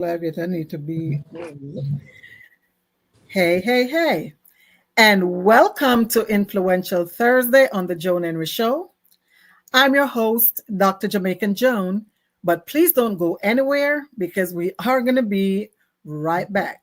Flagged. I need to be. Hey, hey, hey. And welcome to Influential Thursday on the Joan Henry Show. I'm your host, Dr. Jamaican Joan, but please don't go anywhere because we are going to be right back.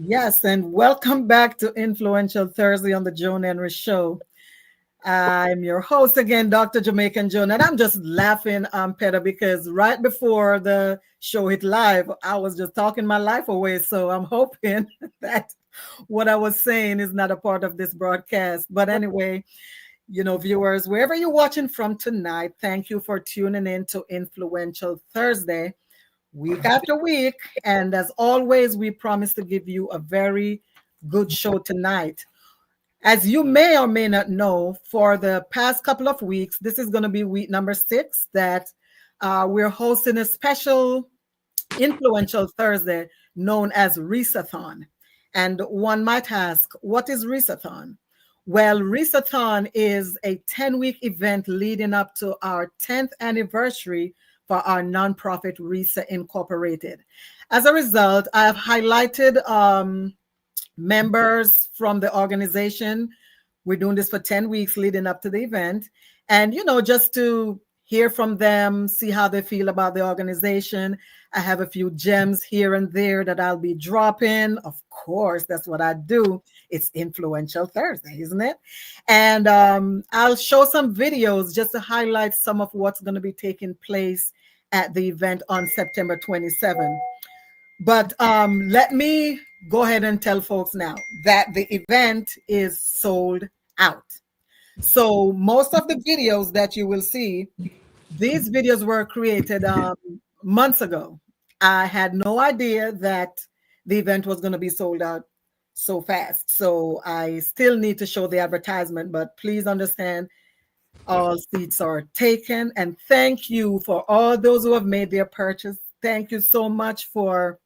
Yes, and welcome back to Influential Thursday on the Joan Henry Show. I'm your host again, Dr. Jamaican Joan, and I'm just laughing, Peter, because right before the show hit live, I was just talking my life away. So I'm hoping that what I was saying is not a part of this broadcast. But anyway, viewers, wherever you're watching from tonight, thank you for tuning in to Influential Thursday, week after week. And as always, we promise to give you a very good show tonight. As you may or may not know, for the past couple of weeks, this is going to be week number 6 that we're hosting a special Influential Thursday known as Resathon. And one might ask, what is Resathon? Well, Resathon is a 10-week event leading up to our 10th anniversary for our nonprofit RESA Incorporated. As a result, I have highlighted members from the organization. We're doing this for 10 weeks leading up to the event. And, just to hear from them, see how they feel about the organization. I have a few gems here and there that I'll be dropping. Of course, that's what I do. It's Influential Thursday, isn't it? And I'll show some videos just to highlight some of what's going to be taking place at the event on September 27th. But let me go ahead and tell folks now that the event is sold out. So most of the videos that you will see, these videos were created months ago. I had no idea that the event was going to be sold out so fast. So I still need to show the advertisement, but please understand all seats are taken. And thank you for all those who have made their purchase. Thank you so much for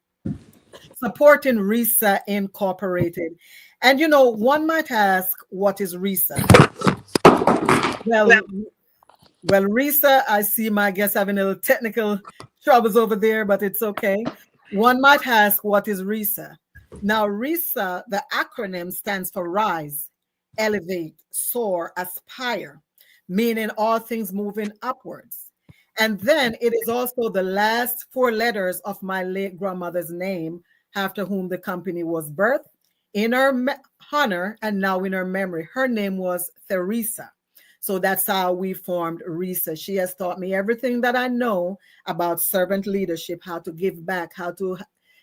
supporting RESA Incorporated. And one might ask, what is RESA? Well, RESA, I see my guest having a little technical troubles over there, but it's okay. One might ask, what is RESA? Now, RESA, the acronym stands for Rise, Elevate, Soar, Aspire, meaning all things moving upwards. And then it is also the last 4 letters of my late grandmother's name, after whom the company was birthed, in her honor and now in her memory. Her name was Theresa. So that's how we formed RESA. She has taught me everything that I know about servant leadership, how to give back, how to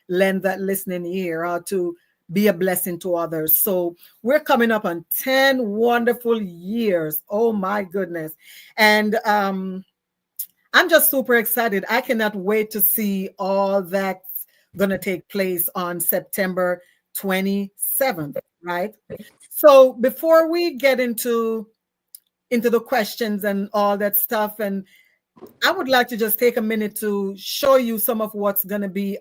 lend that listening ear, how to be a blessing to others. So we're coming up on 10 wonderful years. Oh my goodness. And I'm just super excited. I cannot wait to see all that's going to take place on September 27th, right? So before we get into the questions and all that stuff, and I would like to just take a minute to show you some of what's going to be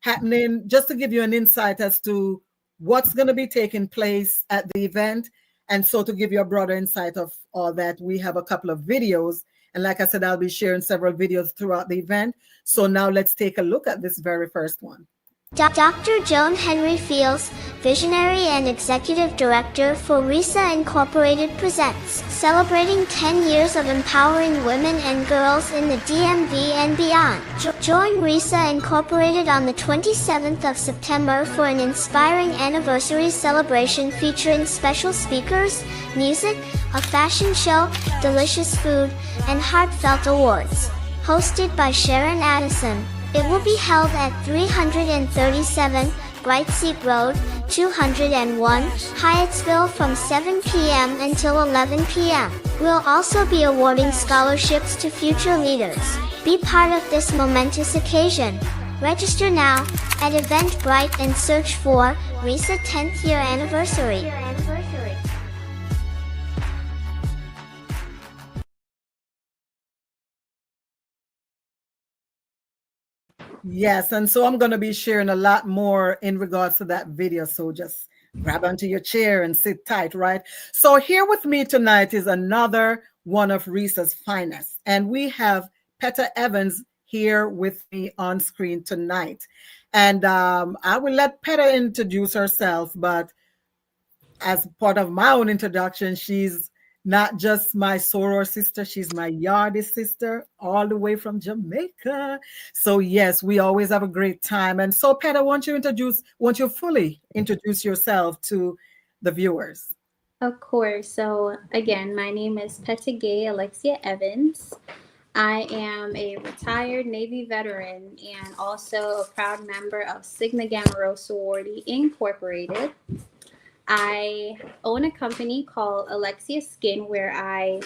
happening, just to give you an insight as to what's going to be taking place at the event. And so to give you a broader insight of all that, we have a couple of videos. And like I said, I'll be sharing several videos throughout the event. So now let's take a look at this very first one. Dr. Joan Henry Fields, Visionary and Executive Director for RESA Incorporated presents Celebrating 10 Years of Empowering Women and Girls in the DMV and Beyond. Join RESA Incorporated on the 27th of September for an inspiring anniversary celebration featuring special speakers, music, a fashion show, delicious food, and heartfelt awards. Hosted by Sharon Addison. It will be held at 337 Bright Seat Road, 201, Hyattsville from 7 p.m. until 11 p.m. We'll also be awarding scholarships to future leaders. Be part of this momentous occasion. Register now at Eventbrite and search for RISA 10th Year Anniversary. Yes, and so I'm going to be sharing a lot more in regards to that video. So just grab onto your chair and sit tight, right? So here with me tonight is another one of RISA's finest. And we have Peta Evans here with me on screen tonight. And I will let Peta introduce herself, but as part of my own introduction, she's not just my soror sister, she's my yardie sister, all the way from Jamaica. So yes, we always have a great time. And so, Peta, won't you fully introduce yourself to the viewers? Of course. So again, my name is Peta Gay Alexia Evans. I am a retired Navy veteran and also a proud member of Sigma Gamma Rho Sorority Incorporated. I own a company called Alexia Skin where I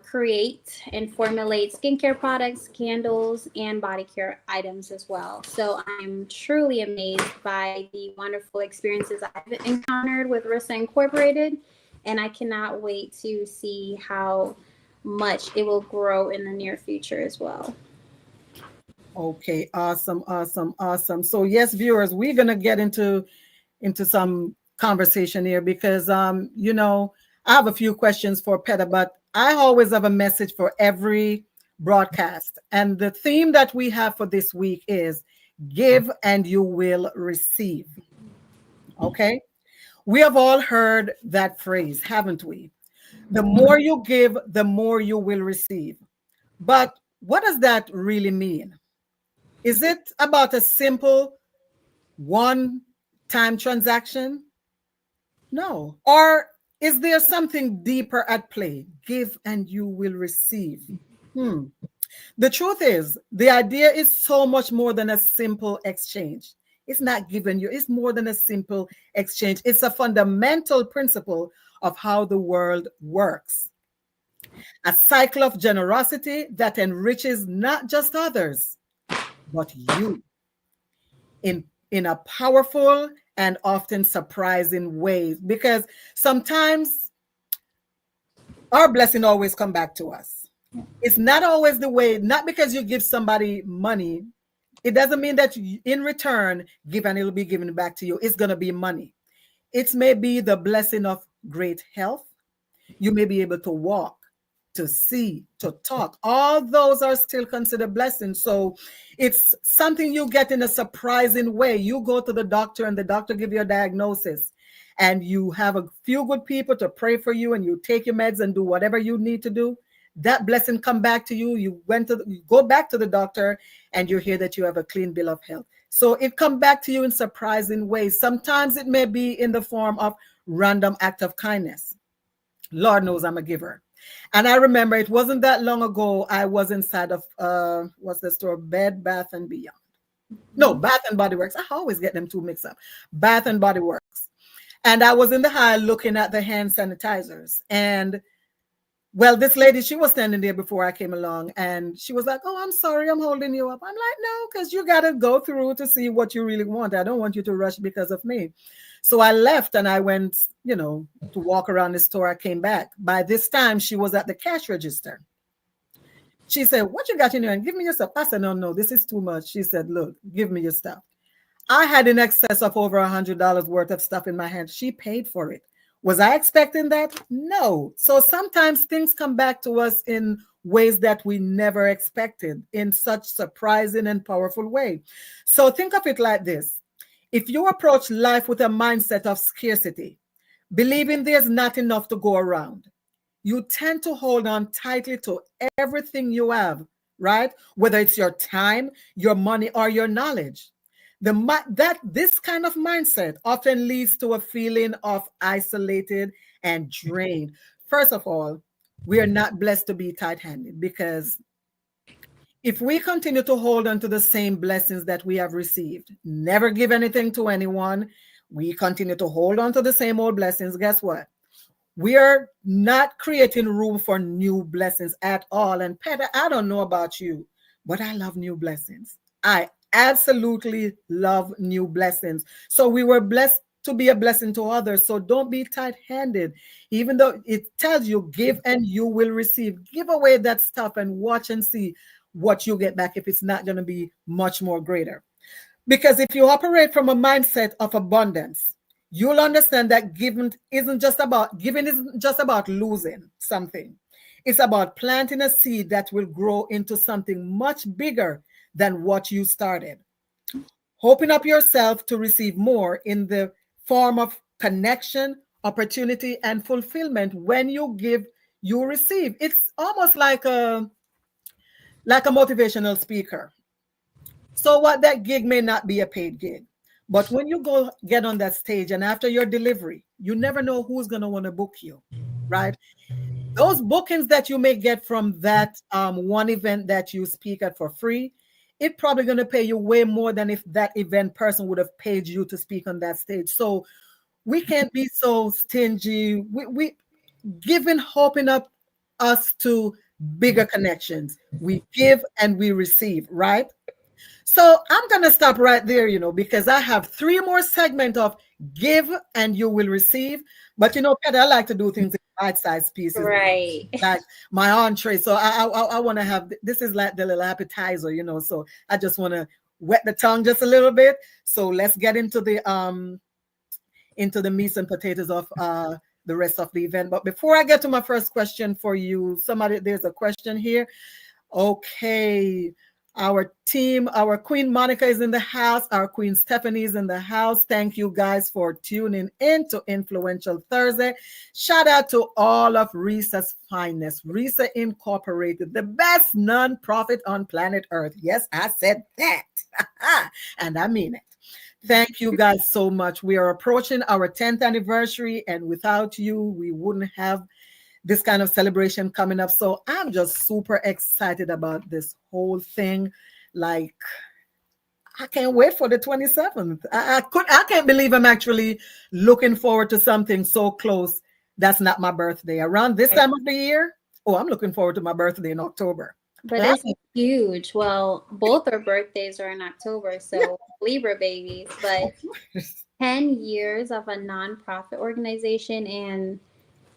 create and formulate skincare products, candles, and body care items as well. So I'm truly amazed by the wonderful experiences I've encountered with RISA Incorporated, and I cannot wait to see how much it will grow in the near future as well. Okay, awesome. So yes, viewers, we're gonna get into some conversation here because I have a few questions for Peta, but I always have a message for every broadcast. And the theme that we have for this week is give and you will receive. Okay? We have all heard that phrase, haven't we? The more you give, the more you will receive. But what does that really mean? Is it about a simple one-time transaction? No. Or is there something deeper at play? Give and you will receive. The truth is, the idea is so much more than a simple exchange. It's not giving you, it's more than a simple exchange. It's a fundamental principle of how the world works. A cycle of generosity that enriches not just others, but you in a powerful and often surprising ways, because sometimes our blessing always come back to us. It's not always the way, not because you give somebody money, it doesn't mean that in return, give and it'll be given back to you. It's going to be money. It may be the blessing of great health. You may be able to walk, to see, to talk. All those are still considered blessings. So it's something you get in a surprising way. You go to the doctor and the doctor give you a diagnosis and you have a few good people to pray for you and you take your meds and do whatever you need to do. That blessing come back to you. You go back to the doctor and you hear that you have a clean bill of health. So it come back to you in surprising ways. Sometimes it may be in the form of random act of kindness. Lord knows I'm a giver. And I remember it wasn't that long ago, I was inside of, what's the store? Bed Bath and Beyond. No, Bath and Body Works. I always get them two mixed up. Bath and Body Works. And I was in the aisle looking at the hand sanitizers. And well, this lady, she was standing there before I came along and she was like, oh, I'm sorry, I'm holding you up. I'm like, no, because you got to go through to see what you really want. I don't want you to rush because of me. So I left and I went, to walk around the store. I came back. By this time, she was at the cash register. She said, what you got in here? And give me your stuff. I said, no, this is too much. She said, look, give me your stuff. I had in excess of over $100 worth of stuff in my hand. She paid for it. Was I expecting that? No. So sometimes things come back to us in ways that we never expected, in such surprising and powerful way. So think of it like this. If you approach life with a mindset of scarcity, believing there's not enough to go around, you tend to hold on tightly to everything you have, right? Whether it's your time, your money, or your knowledge. This kind of mindset often leads to a feeling of isolated and drained. First of all, we are not blessed to be tight-handed, because if we continue to hold on to the same blessings that we have received, never give anything to anyone, we continue to hold on to the same old blessings, guess what? We are not creating room for new blessings at all. And Peta, I don't know about you, but I love new blessings. I absolutely love new blessings. So we were blessed to be a blessing to others. So don't be tight-handed. Even though it tells you give and you will receive, give away that stuff and watch and see what you get back if it's not going to be much more greater. Because if you operate from a mindset of abundance, you'll understand that giving isn't just about losing something. It's about planting a seed that will grow into something much bigger than what you started. Open up yourself to receive more in the form of connection, opportunity, and fulfillment. When you give, you receive. It's almost like a motivational speaker. So what, that gig may not be a paid gig, but when you go get on that stage and after your delivery, you never know who's going to want to book you, right? Those bookings that you may get from that one event that you speak at for free, it probably going to pay you way more than if that event person would have paid you to speak on that stage. So we can't be so stingy. We giving, hoping up us to bigger connections. We give and we receive, right? So I'm going to stop right there, because I have 3 more segments of give and you will receive. But, Patty, I like to do things in bite-sized pieces. Right. Like my entree. So I want to have, this is like the little appetizer, so I just want to wet the tongue just a little bit. So let's get into the meats and potatoes of the rest of the event. But before I get to my first question for you, there's a question here. Okay. Our team, our Queen Monica is in the house. Our Queen Stephanie is in the house. Thank you guys for tuning in to Influential Thursday. Shout out to all of RISA's finest. RISA Incorporated, the best nonprofit on planet Earth. Yes, I said that. And I mean it. Thank you guys so much. We are approaching our 10th anniversary, and without you, we wouldn't have this kind of celebration coming up. So I'm just super excited about this whole thing. Like, I can't wait for the 27th. I can't believe I'm actually looking forward to something so close. That's not my birthday. Around this time of the year, I'm looking forward to my birthday in October. But it's huge. Well, both our birthdays are in October, so Libra babies. But 10 years of a nonprofit organization and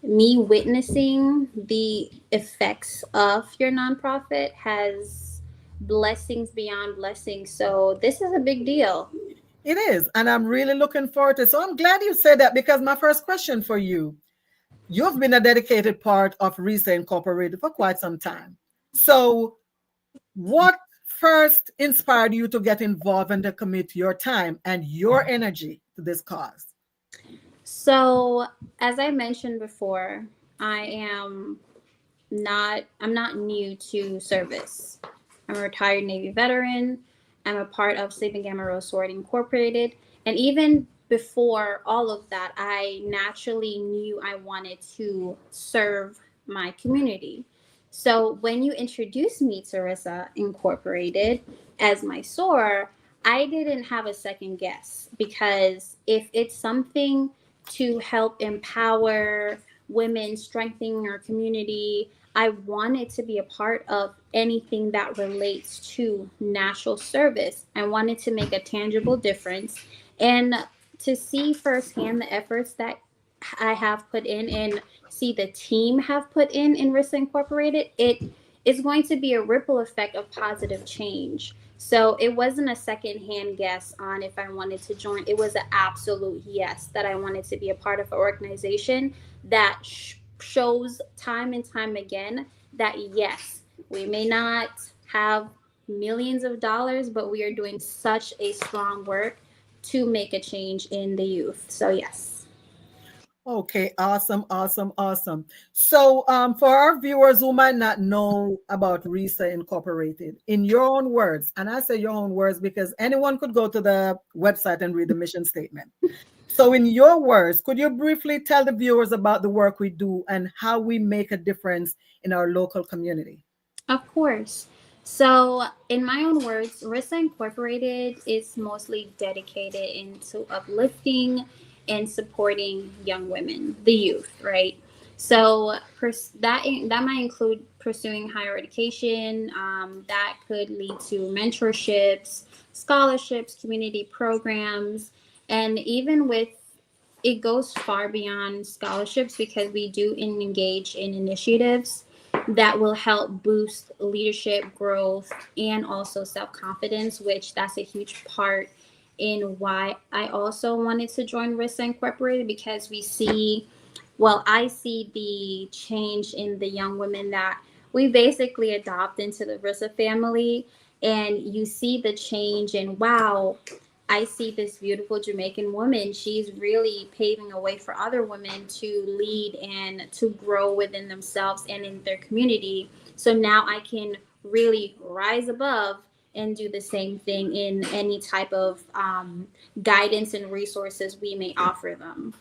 me witnessing the effects of your nonprofit has blessings beyond blessings. So this is a big deal. It is. And I'm really looking forward to it. So I'm glad you said that, because my first question for you, you've been a dedicated part of RISA Incorporated for quite some time. So what first inspired you to get involved and to commit your time and your energy to this cause? So, as I mentioned before, I'm not new to service. I'm a retired Navy veteran. I'm a part of Sigma Gamma Rho Sorority Incorporated. And even before all of that, I naturally knew I wanted to serve my community. So when you introduced me to RISA Incorporated as my SOAR, I didn't have a second guess, because if it's something to help empower women, strengthening our community, I wanted to be a part of anything that relates to national service. I wanted to make a tangible difference and to see firsthand the efforts that I have put in and see the team have put in RISA Incorporated. It is going to be a ripple effect of positive change. So it wasn't a secondhand guess on if I wanted to join. It was an absolute yes, that I wanted to be a part of an organization that shows time and time again that yes, we may not have millions of dollars, but we are doing such a strong work to make a change in the youth. So yes. Okay, awesome. So for our viewers who might not know about RISA Incorporated, in your own words, and I say your own words because anyone could go to the website and read the mission statement. So in your words, could you briefly tell the viewers about the work we do and how we make a difference in our local community? Of course. So in my own words, RISA Incorporated is mostly dedicated into uplifting and supporting young women, the youth, right? So that might include pursuing higher education. That could lead to mentorships, scholarships, community programs, and even with it goes far beyond scholarships because we do engage in initiatives that will help boost leadership growth and also self-confidence, which that's a huge part in why I also wanted to join RISA Incorporated, because I see the change in the young women that we basically adopt into the RISA family, and you see the change and wow, I see this beautiful Jamaican woman. She's really paving a way for other women to lead and to grow within themselves and in their community. So now I can really rise above and do the same thing in any type of guidance and resources we may offer them.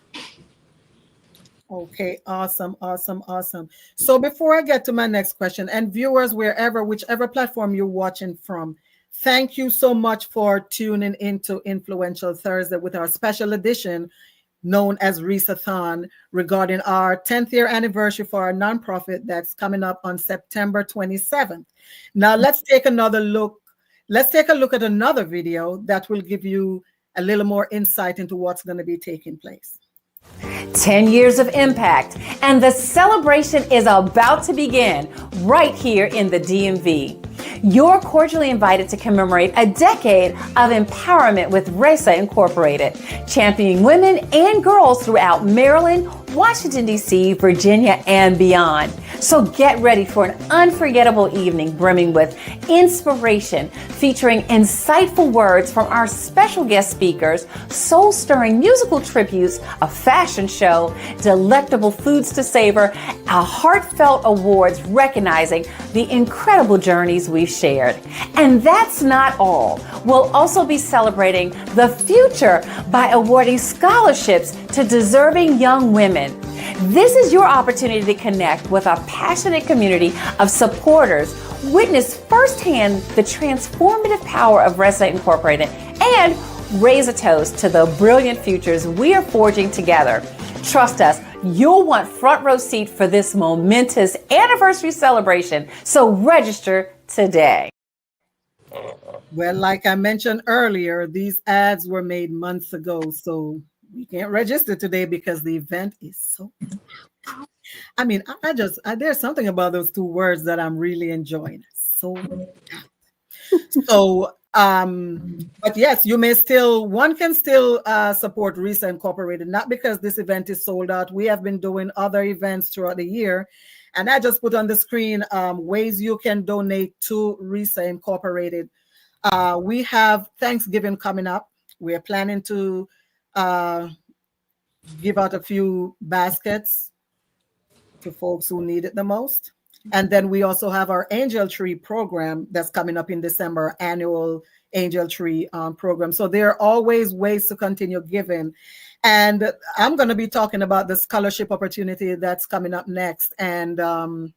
Okay, awesome, awesome, awesome. So before I get to my next question, and viewers, whichever platform you're watching from, thank you so much for tuning into Influential Thursday with our special edition known as RISA-thon regarding our 10th year anniversary for our nonprofit that's coming up on September 27th. Now let's take another look. Let's take a look at another video that will give you a little more insight into what's going to be taking place. 10 years of impact, and the celebration is about to begin right here in the DMV. You're cordially invited to commemorate a decade of empowerment with RISA Incorporated, championing women and girls throughout Maryland, Washington, D.C., Virginia, and beyond. So get ready for an unforgettable evening brimming with inspiration, featuring insightful words from our special guest speakers, soul-stirring musical tributes, a fashion show, delectable foods to savor, a heartfelt awards recognizing the incredible journeys we've shared. And that's not all. We'll also be celebrating the future by awarding scholarships to deserving young women. This is your opportunity to connect with a passionate community of supporters, witness firsthand the transformative power of RISA Incorporated, and raise a toast to the brilliant futures we are forging together. Trust us, you'll want front row seat for this momentous anniversary celebration, so register today. Well, like I mentioned earlier, these ads were made months ago, so you can't register today because the event is so. I mean, there's something about those two words that I'm really enjoying. So, but yes, one can still support RISA Incorporated, not because this event is sold out. We have been doing other events throughout the year, and I just put on the screen ways you can donate to RISA Incorporated. We have Thanksgiving coming up. We're planning to give out a few baskets to folks who need it the most. And then we also have our Angel Tree program that's coming up in December, annual Angel Tree program. So there are always ways to continue giving. And I'm going to be talking about the scholarship opportunity that's coming up next. And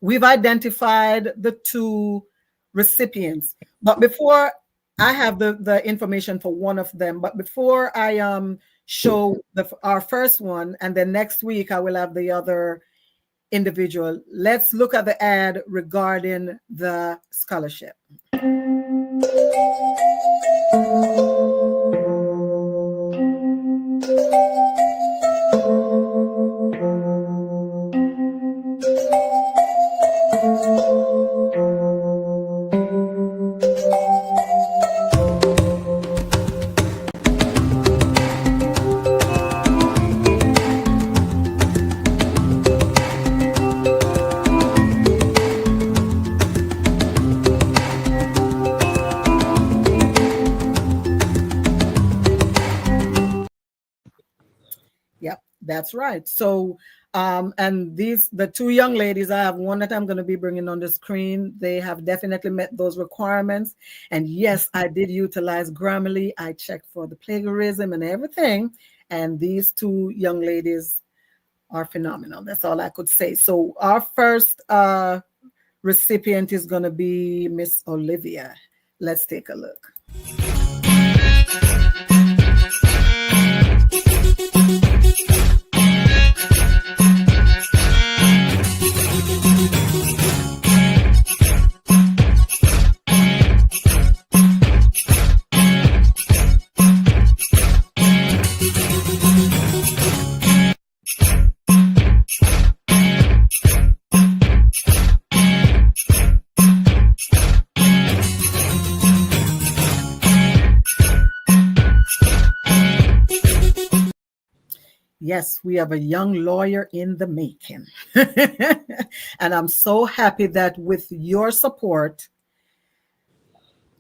we've identified the two recipients. But before I have the information for one of them, but before I show our first one, and then next week I will have the other individual, let's look at the ad regarding the scholarship. That's right. So, and the two young ladies, I have one that I'm going to be bringing on the screen. They have definitely met those requirements. And yes, I did utilize Grammarly. I checked for the plagiarism and everything. And these two young ladies are phenomenal. That's all I could say. So our first recipient is going to be Miss Olivia. Let's take a look. Yes, we have a young lawyer in the making. And I'm so happy that with your support,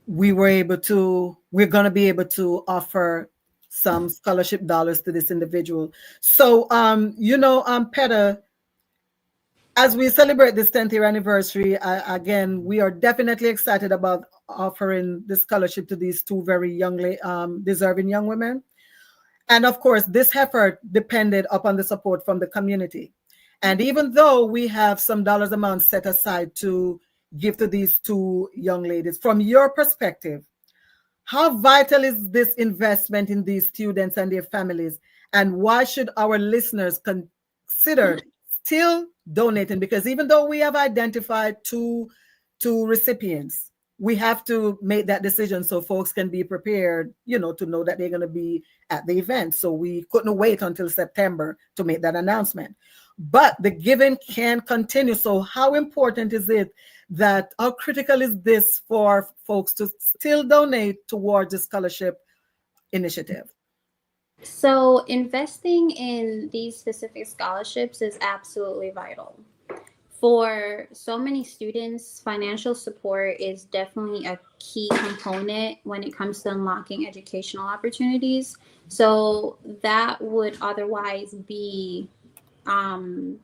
we're going to be able to offer some scholarship dollars to this individual. So, Peta, as we celebrate this 10th year anniversary, again, we are definitely excited about offering the scholarship to these two very deserving young women. And of course, this effort depended upon the support from the community. And even though we have some dollars amounts set aside to give to these two young ladies, from your perspective, how vital is this investment in these students and their families? And why should our listeners consider still donating? Because even though we have identified two recipients, we have to make that decision so folks can be prepared, to know that they're going to be at the event. So we couldn't wait until September to make that announcement. But the giving can continue. So how important is it that, how critical is this for folks to still donate towards the scholarship initiative? So investing in these specific scholarships is absolutely vital. For so many students, financial support is definitely a key component when it comes to unlocking educational opportunities. So that would otherwise be out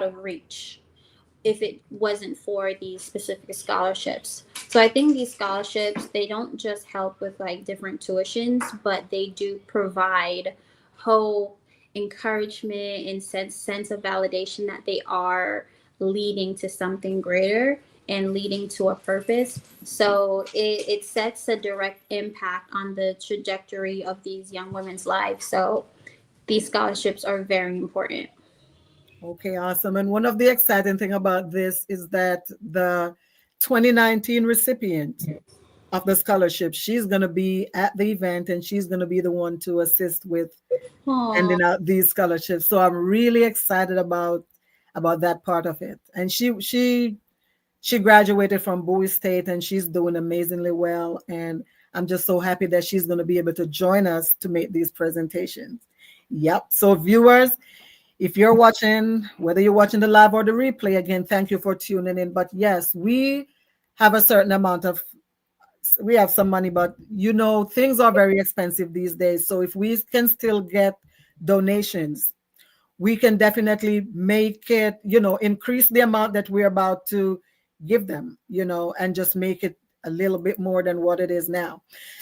of reach if it wasn't for these specific scholarships. So I think these scholarships, they don't just help with like different tuitions, but they do provide hope, encouragement, and sense of validation that they are leading to something greater and leading to a purpose. So it sets a direct impact on the trajectory of these young women's lives. So these scholarships are very important. Okay, awesome. And one of the exciting thing about this is that the 2019 recipient of the scholarship, she's going to be at the event and she's going to be the one to assist with handing out these scholarships. So I'm really excited about that part of it. And she graduated from Bowie State and she's doing amazingly well. And I'm just so happy that she's going to be able to join us to make these presentations. Yep. So viewers, if you're watching, whether you're watching the live or the replay, again, thank you for tuning in. But yes, we have a certain amount of, we have some money, but things are very expensive these days. So if we can still get donations, we can definitely make it, increase the amount that we're about to give them, and just make it a little bit more than what it is now.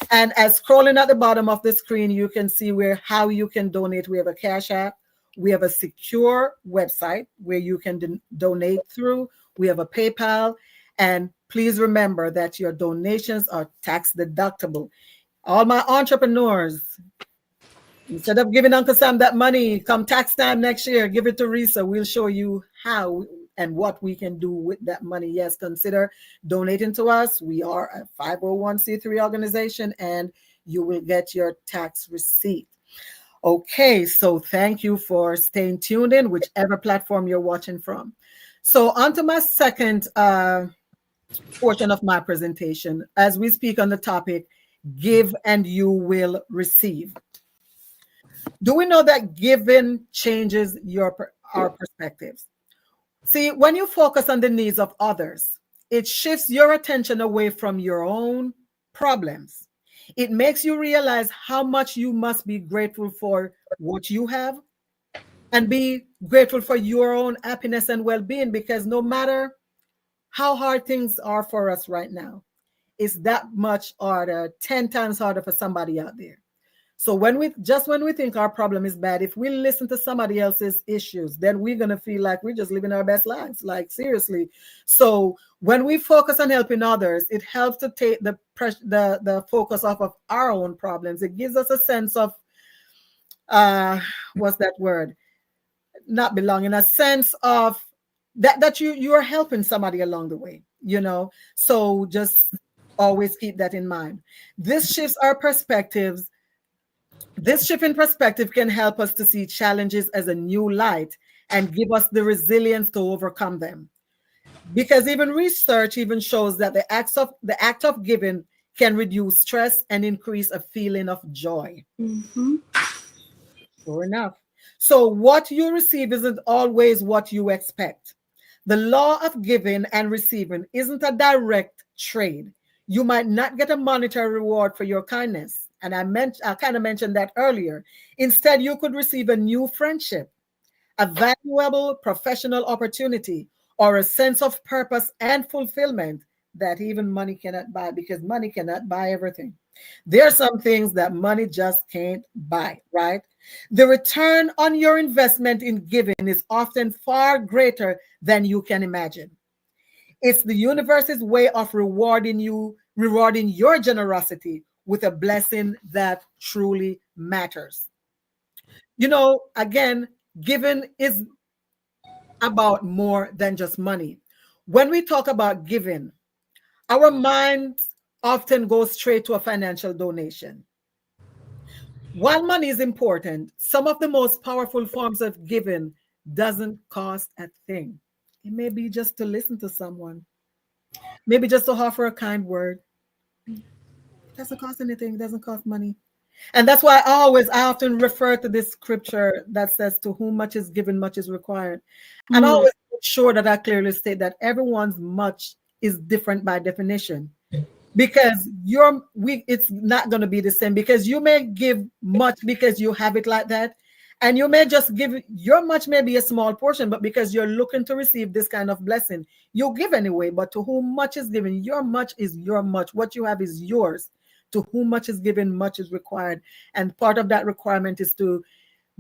And as scrolling at the bottom of the screen, you can see how you can donate. We have a Cash App. We have a secure website where you can donate through. We have a PayPal. And please remember that your donations are tax deductible. All my entrepreneurs, instead of giving Uncle Sam that money, come tax time next year, give it to Risa. We'll show you how and what we can do with that money. Yes, consider donating to us. We are a 501c3 organization and you will get your tax receipt. Okay, so thank you for staying tuned in, whichever platform you're watching from. So on to my second portion of my presentation, as we speak on the topic, give and you will receive. Do we know that giving changes our perspectives? See, when you focus on the needs of others, it shifts your attention away from your own problems. It makes you realize how much you must be grateful for what you have and be grateful for your own happiness and well-being, because no matter how hard things are for us right now, it's that much harder, 10 times harder for somebody out there. So when we think our problem is bad, if we listen to somebody else's issues, then we're going to feel like we're just living our best lives, like seriously. So when we focus on helping others, it helps to take the focus off of our own problems. It gives us a sense of, what's that word? Not belonging, a sense of that you are helping somebody along the way, So just always keep that in mind. This shifts our perspectives. This shift in perspective can help us to see challenges as a new light and give us the resilience to overcome them. Because even research shows that the act of giving can reduce stress and increase a feeling of joy. Mm-hmm. Sure enough. So what you receive isn't always what you expect. The law of giving and receiving isn't a direct trade. You might not get a monetary reward for your kindness. And I kind of mentioned that earlier. Instead, you could receive a new friendship, a valuable professional opportunity, or a sense of purpose and fulfillment that even money cannot buy, because money cannot buy everything. There are some things that money just can't buy, right? The return on your investment in giving is often far greater than you can imagine. It's the universe's way of rewarding your generosity with a blessing that truly matters. Again, giving is about more than just money. When we talk about giving, our minds often go straight to a financial donation. While money is important, some of the most powerful forms of giving doesn't cost a thing. It may be just to listen to someone, maybe just to offer a kind word. It doesn't cost anything, it doesn't cost money. And that's why I often refer to this scripture that says, to whom much is given, much is required. And I always make sure that I clearly state that everyone's much is different by definition, because it's not going to be the same, because you may give much because you have it like that, and you may just give your much, may be a small portion, but because you're looking to receive this kind of blessing, you give anyway. But to whom much is given, your much is your much. What you have is yours. To whom much is given, much is required. And part of that requirement is to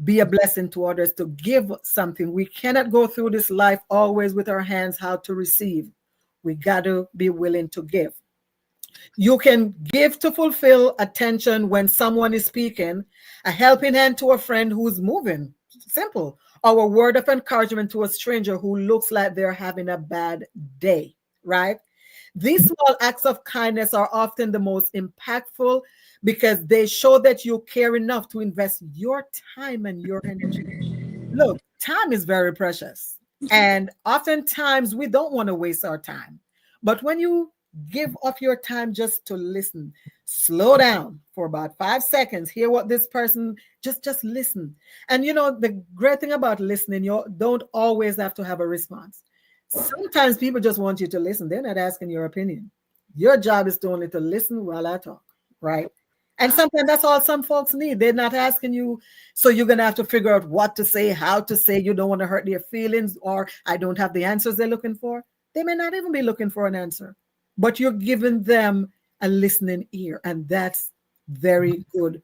be a blessing to others, to give something. We cannot go through this life always with our hands how to receive. We got to be willing to give. You can give to fulfill attention when someone is speaking, a helping hand to a friend who's moving, simple, or a word of encouragement to a stranger who looks like they're having a bad day, right? These small acts of kindness are often the most impactful because they show that you care enough to invest your time and your energy. Look, time is very precious, and oftentimes we don't want to waste our time. But when you give of your time just to listen, slow down for about 5 seconds, hear what this person, just listen. And the great thing about listening, you don't always have to have a response. Sometimes people just want you to listen. They're not asking your opinion. Your job is to only to listen while I talk, right? And sometimes that's all some folks need. They're not asking you, so you're going to have to figure out what to say, how to say. You don't want to hurt their feelings, or I don't have the answers they're looking for. They may not even be looking for an answer, but you're giving them a listening ear, and that's very good.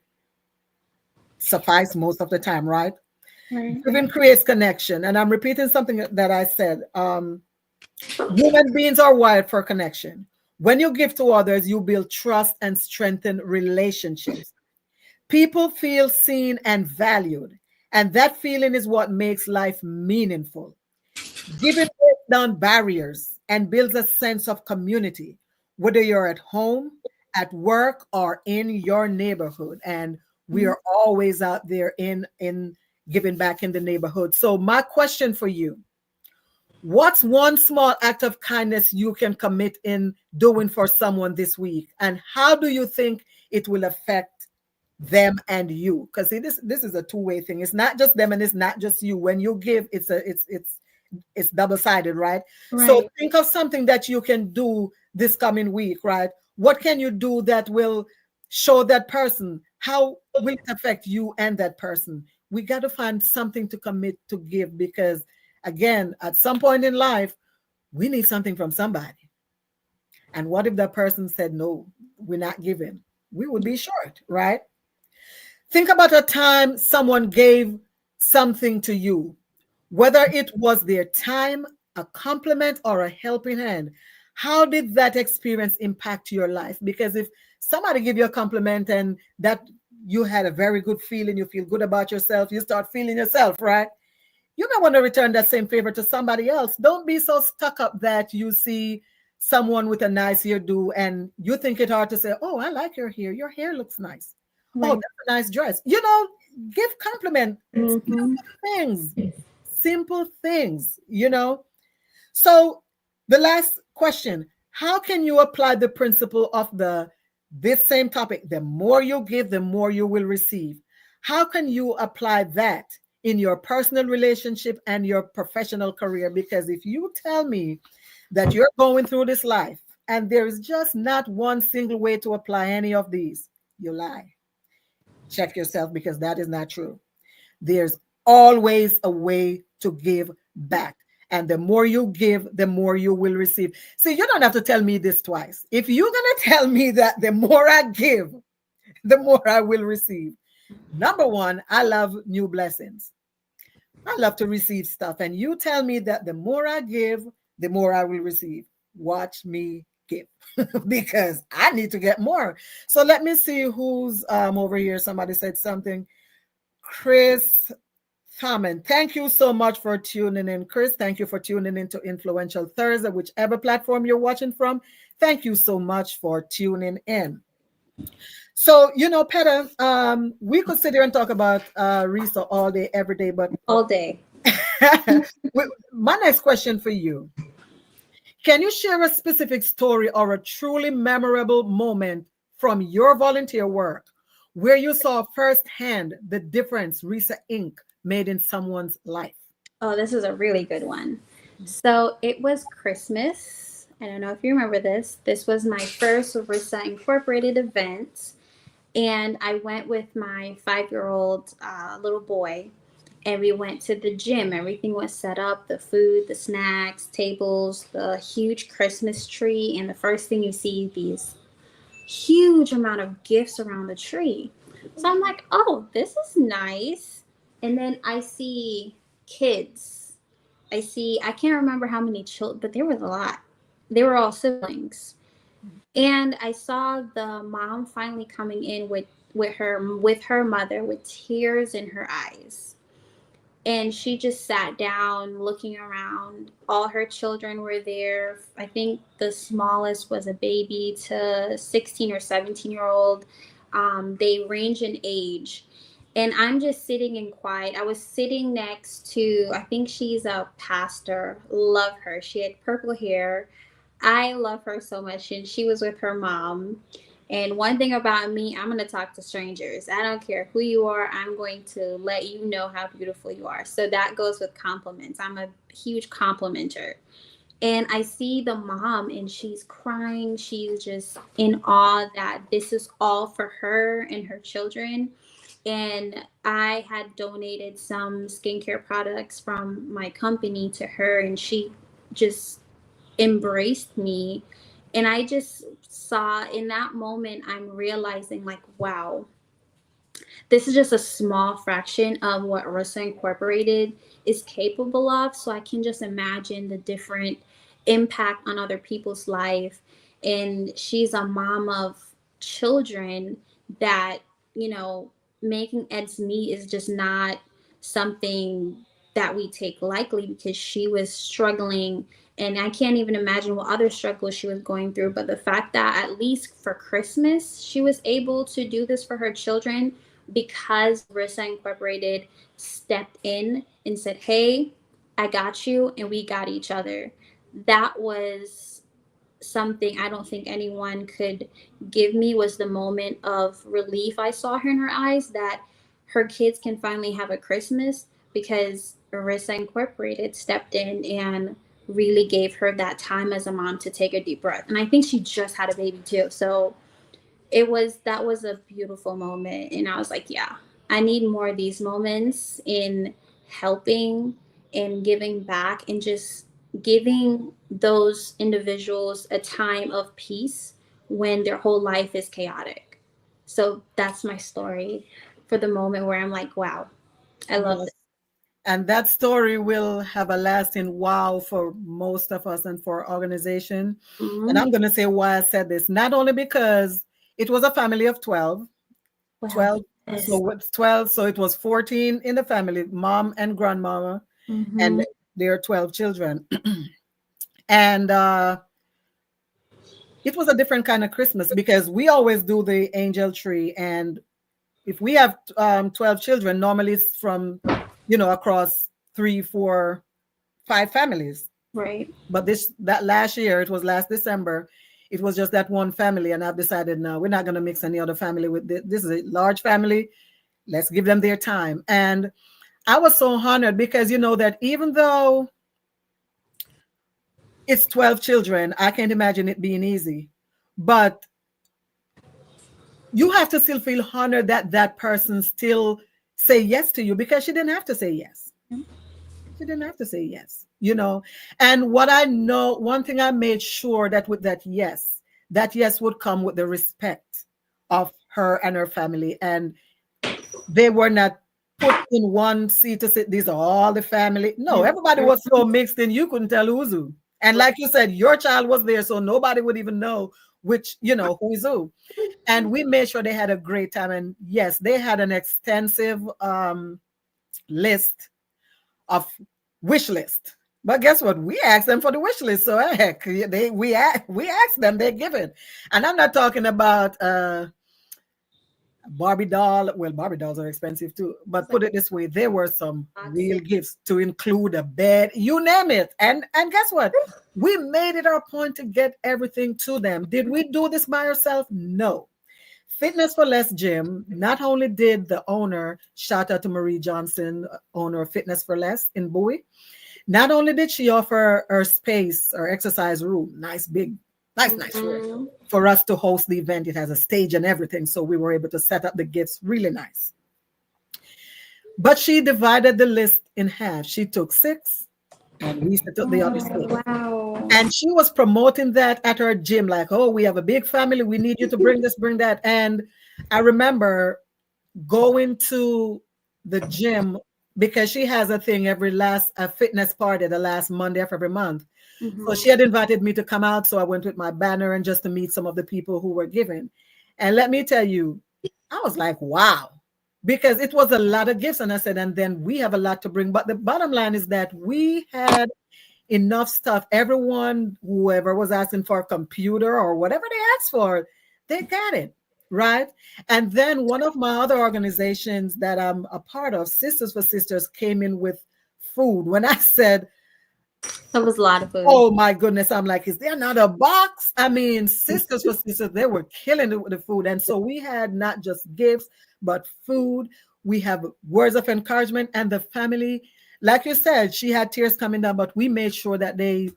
Suffice most of the time, right? Right. Giving creates connection. And I'm repeating something that I said. Human beings are wired for connection. When you give to others, you build trust and strengthen relationships. People feel seen and valued, and that feeling is what makes life meaningful. Giving breaks down barriers and builds a sense of community, whether you're at home, at work, or in your neighborhood. And we are always out there in giving back in the neighborhood. So my question for you, what's one small act of kindness you can commit in doing for someone this week? And how do you think it will affect them and you? Because this is a two-way thing. It's not just them and it's not just you. When you give, it's double-sided, right? So think of something that you can do this coming week, right? What can you do that will show that person? How will it affect you and that person? We got to find something to commit to give, because again, at some point in life, we need something from somebody. And what if that person said, no, we're not giving? We would be short, right? Think about a time someone gave something to you, whether it was their time, a compliment, or a helping hand. How did that experience impact your life? Because if somebody give you a compliment and that you had a very good feeling, you feel good about yourself, you start feeling yourself, right? You may want to return that same favor to somebody else. Don't be so stuck up that you see someone with a nice hairdo and you think it hard to say, oh, I like your hair. Your hair looks nice. Right. Oh, that's a nice dress. Give compliment. Simple things, So the last question, how can you apply the principle of this same topic? The more you give, the more you will receive. How can you apply that in your personal relationship and your professional career? Because if you tell me that you're going through this life and there is just not one single way to apply any of these, you lie. Check yourself, because that is not true. There's always a way to give back. And the more you give, the more you will receive. See, you don't have to tell me this twice. If you're going to tell me that the more I give, the more I will receive. Number one, I love new blessings. I love to receive stuff. And you tell me that the more I give, the more I will receive. Watch me give because I need to get more. So let me see who's over here. Somebody said something. Chris Hammond, thank you so much for tuning in. Chris, thank you for tuning into Influential Thursday, whichever platform you're watching from. Thank you so much for tuning in. So, Petter, we could sit here and talk about Risa all day, every day, but all day. My next question for you. Can you share a specific story or a truly memorable moment from your volunteer work where you saw firsthand the difference Risa Inc. made in someone's life? Oh, this is a really good one. So it was Christmas. I don't know if you remember this. This was my first Risa Incorporated event. And I went with my 5-year-old little boy. And we went to the gym. Everything was set up, the food, the snacks, tables, the huge Christmas tree. And the first thing you see, these huge amount of gifts around the tree. So I'm like, oh, this is nice. And then I see kids. I can't remember how many children, but there was a lot. They were all siblings. And I saw the mom finally coming in with her mother with tears in her eyes. And she just sat down looking around. All her children were there. I think the smallest was a baby to 16 or 17-year-old. They range in age. And I'm just sitting in quiet. I was sitting next to, I think she's a pastor. Love her. She had purple hair. I love her so much. And she was with her mom. And one thing about me, I'm going to talk to strangers. I don't care who you are. I'm going to let you know how beautiful you are. So that goes with compliments. I'm a huge complimenter. And I see the mom and she's crying. She's just in awe that this is all for her and her children. And I had donated some skincare products from my company to her, and she just embraced me. And I just saw in that moment, I'm realizing like, wow, this is just a small fraction of what Risa Incorporated is capable of. So I can just imagine the different impact on other people's life. And she's a mom of children that, making ends meet is just not something that we take lightly, because she was struggling. And I can't even imagine what other struggles she was going through. But the fact that at least for Christmas, she was able to do this for her children because Risa Incorporated stepped in and said, hey, I got you and we got each other. That was something I don't think anyone could give me, was the moment of relief I saw her in her eyes that her kids can finally have a Christmas because Risa Incorporated stepped in and really gave her that time as a mom to take a deep breath. And I think she just had a baby too. So that was a beautiful moment. And I was like, yeah, I need more of these moments in helping and giving back and just giving those individuals a time of peace when their whole life is chaotic. So that's my story for the moment where I'm like, wow, I love it. And that story will have a lasting wow for most of us and for our organization. Mm-hmm. And I'm going to say why I said this, not only because it was a family of 12, wow. 12, yes. So it's 12, so it was 14 in the family, mom and grandmama, mm-hmm. and their 12 children. And it was a different kind of Christmas because we always do the angel tree. And if we have 12 children, normally it's from, across 3, 4, 5 families. Right. But that last year, it was last December, it was just that one family. And I've decided, no, we're not going to mix any other family with this. This is a large family. let's give them their time. And I was so honored because you know that even though it's 12 children, I can't imagine it being easy. But you have to still feel honored that that person still say yes to you, because she didn't have to say yes. She didn't have to say yes, you know. And what I know, one thing I made sure that with that yes would come with the respect of her and her family. And they were not put in one seat to sit, these are all the family. No, everybody was so mixed in, you couldn't tell who's who. And like you said, your child was there, so nobody would even know which, you know, who is who. And we made sure they had a great time. And yes, they had an extensive list of wish list. But guess what? We asked them for the wish list. So heck, we asked them, they give it. And I'm not talking about Barbie doll. Well, Barbie dolls are expensive too. But put it this way, there were some real gifts to include a bed, you name it. And guess what? We made it our point to get everything to them. Did we do this by ourselves? No. Fitness for Less Gym, not only did the owner, shout out to Marie Johnson, owner of Fitness for Less in Bowie, not only did she offer her space or exercise room, nice room, for us to host the event. It has a stage and everything, so we were able to set up the gifts really nice. But she divided the list in half. She took 6 and Lisa took the other 6. Wow. And she was promoting that at her gym, like, oh, we have a big family. We need you to bring this, bring that. And I remember going to the gym because she has a thing a fitness party the last Monday of every month. So she had invited me to come out. So I went with my banner and just to meet some of the people who were giving. And let me tell you, I was like, wow, because it was a lot of gifts. And I said, and then we have a lot to bring. But the bottom line is that we had enough stuff. Everyone, whoever was asking for a computer or whatever they asked for, they got it, right? And then one of my other organizations that I'm a part of, Sisters for Sisters, came in with food. When I said, that was a lot of food. Oh my goodness, I'm like, is there not a box? I mean, Sisters for Sisters, they were killing it with the food. And so we had not just gifts, but food. We have words of encouragement, and the family, like you said, she had tears coming down, but we made sure that they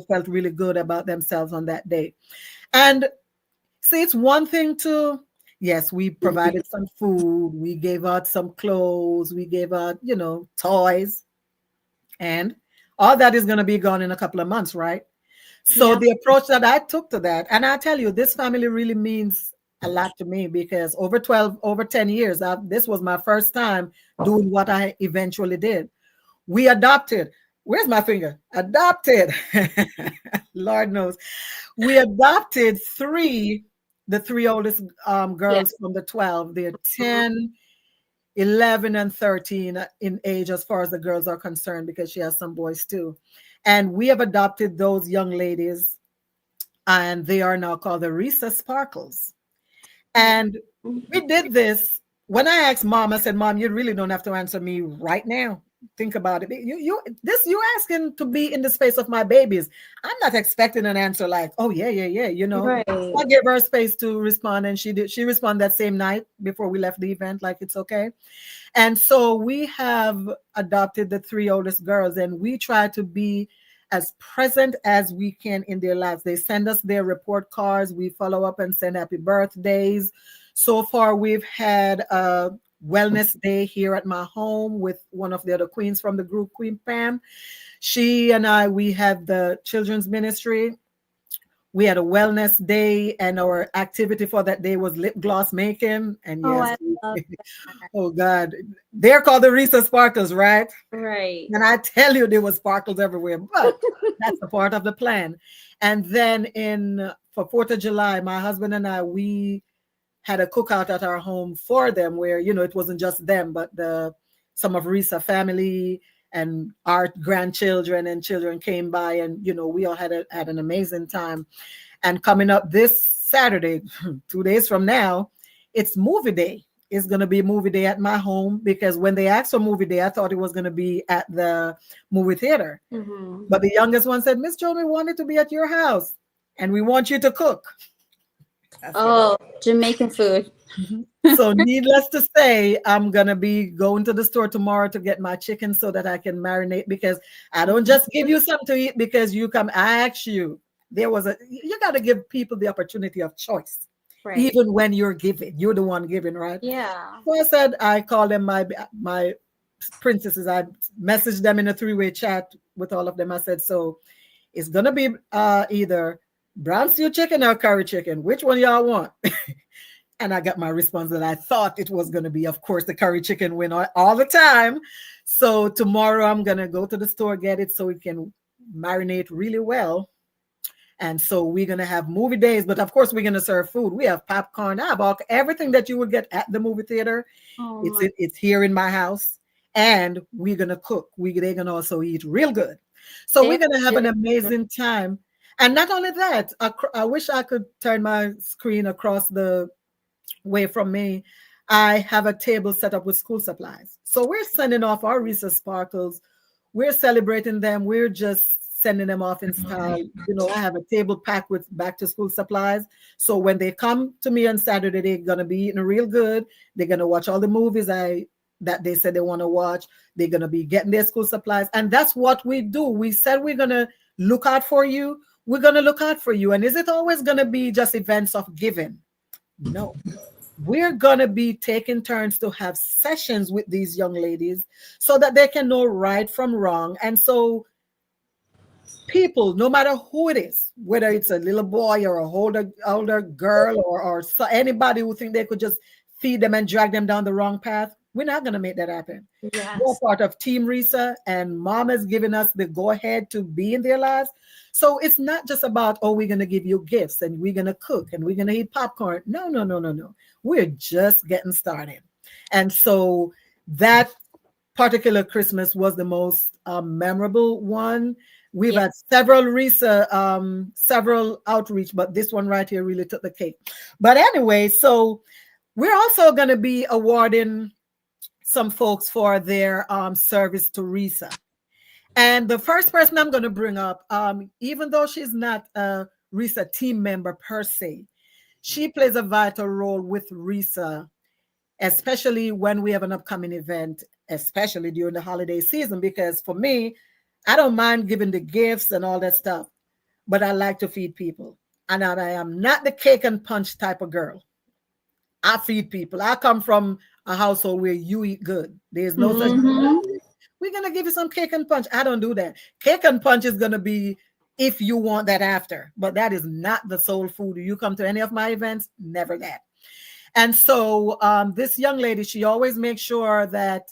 felt really good about themselves on that day. And see, it's one thing to, yes, we provided some food, we gave out some clothes, we gave out, you know, toys, and all that is going to be gone in a couple of months, right? So the approach that I took to that, and I tell you, this family really means a lot to me, because over 10 years, this was my first time doing what I eventually did. We adopted, where's my finger? Adopted, Lord knows. We adopted the 3 oldest girls from the 12. They're 10, 11, and 13 in age as far as the girls are concerned, because she has some boys too. And we have adopted those young ladies, and they are now called the Risa Sparkles. And we did this. When I asked Mom, I said, Mom, you really don't have to answer me right now. Think about it. You asking to be in the space of my babies. I'm not expecting an answer like, oh yeah, you know. Right. I gave her space to respond, and she did. She responded that same night before we left the event, like it's okay. And so we have adopted the 3 oldest girls, and we try to be as present as we can in their lives. They send us their report cards. We follow up and send happy birthdays. So far, we've had a wellness day here at my home with one of the other queens from the group, Queen Pam. She and I, we had the children's ministry. We had a wellness day, and our activity for that day was lip gloss making. And yes, oh God, they're called the Risa Sparkles, right? Right. And I tell you, there was sparkles everywhere, but that's a part of the plan. And then for 4th of July, my husband and I, we had a cookout at our home for them, where, you know, it wasn't just them, but some of Risa family and our grandchildren and children came by, and, you know, we all had an amazing time. And coming up this Saturday, 2 days from now, it's movie day. It's going to be movie day at my home, because when they asked for movie day, I thought it was going to be at the movie theater. Mm-hmm. But the youngest one said, Miss Joan, we want it to be at your house, and we want you to cook. Oh, Jamaican food. So, needless to say, I'm gonna be going to the store tomorrow to get my chicken so that I can marinate, because I don't just give you something to eat because you come. I ask you. You got to give people the opportunity of choice, Right. even when you're giving. You're the one giving, right? Yeah. So I said I call them my princesses. I messaged them in a three-way chat with all of them. I said, so it's gonna be either brown stew chicken or curry chicken. Which one y'all want? And I got my response that I thought it was going to be. Of course, the curry chicken win all the time. So tomorrow I'm going to go to the store, get it so it can marinate really well. And so we're going to have movie days, but of course we're going to serve food. We have popcorn. I have everything that you would get at the movie theater. Oh, It's here in my house, and we're going to cook. They're going to also eat real good. So we're going to have an amazing time. And not only that, I wish I could turn my screen across the way from me. I have a table set up with school supplies. So we're sending off our Risa Sparkles. We're celebrating them. We're just sending them off in style. You know, I have a table packed with back to school supplies. So when they come to me on Saturday, they're going to be eating real good. They're going to watch all the movies that they said they want to watch. They're going to be getting their school supplies. And that's what we do. We said we're going to look out for you. We're going to look out for you. And is it always going to be just events of giving? No. We're going to be taking turns to have sessions with these young ladies so that they can know right from wrong. And so people, no matter who it is, whether it's a little boy or a older girl or anybody who think they could just feed them and drag them down the wrong path, we're not going to make that happen. yes. We're part of Team Risa, and Mom has given us the go-ahead to be in their lives. So it's not just about, oh, we're going to give you gifts and we're going to cook and we're going to eat popcorn. No. We're just getting started. And so that particular Christmas was the most memorable one. We've had several Risa, several outreach, but this one right here really took the cake. But anyway, so we're also going to be awarding some folks for their service to Risa. And the first person I'm going to bring up, even though she's not a Risa team member per se, she plays a vital role with Risa, especially when we have an upcoming event, especially during the holiday season. Because for me, I don't mind giving the gifts and all that stuff, but I like to feed people. And I am not the cake and punch type of girl. I feed people. I come from a household where you eat good. There's no such thing. We're going to give you some cake and punch. I don't do that. Cake and punch is going to be if you want that after, but that is not the soul food. You come to any of my events, never that. And so this young lady, she always makes sure that,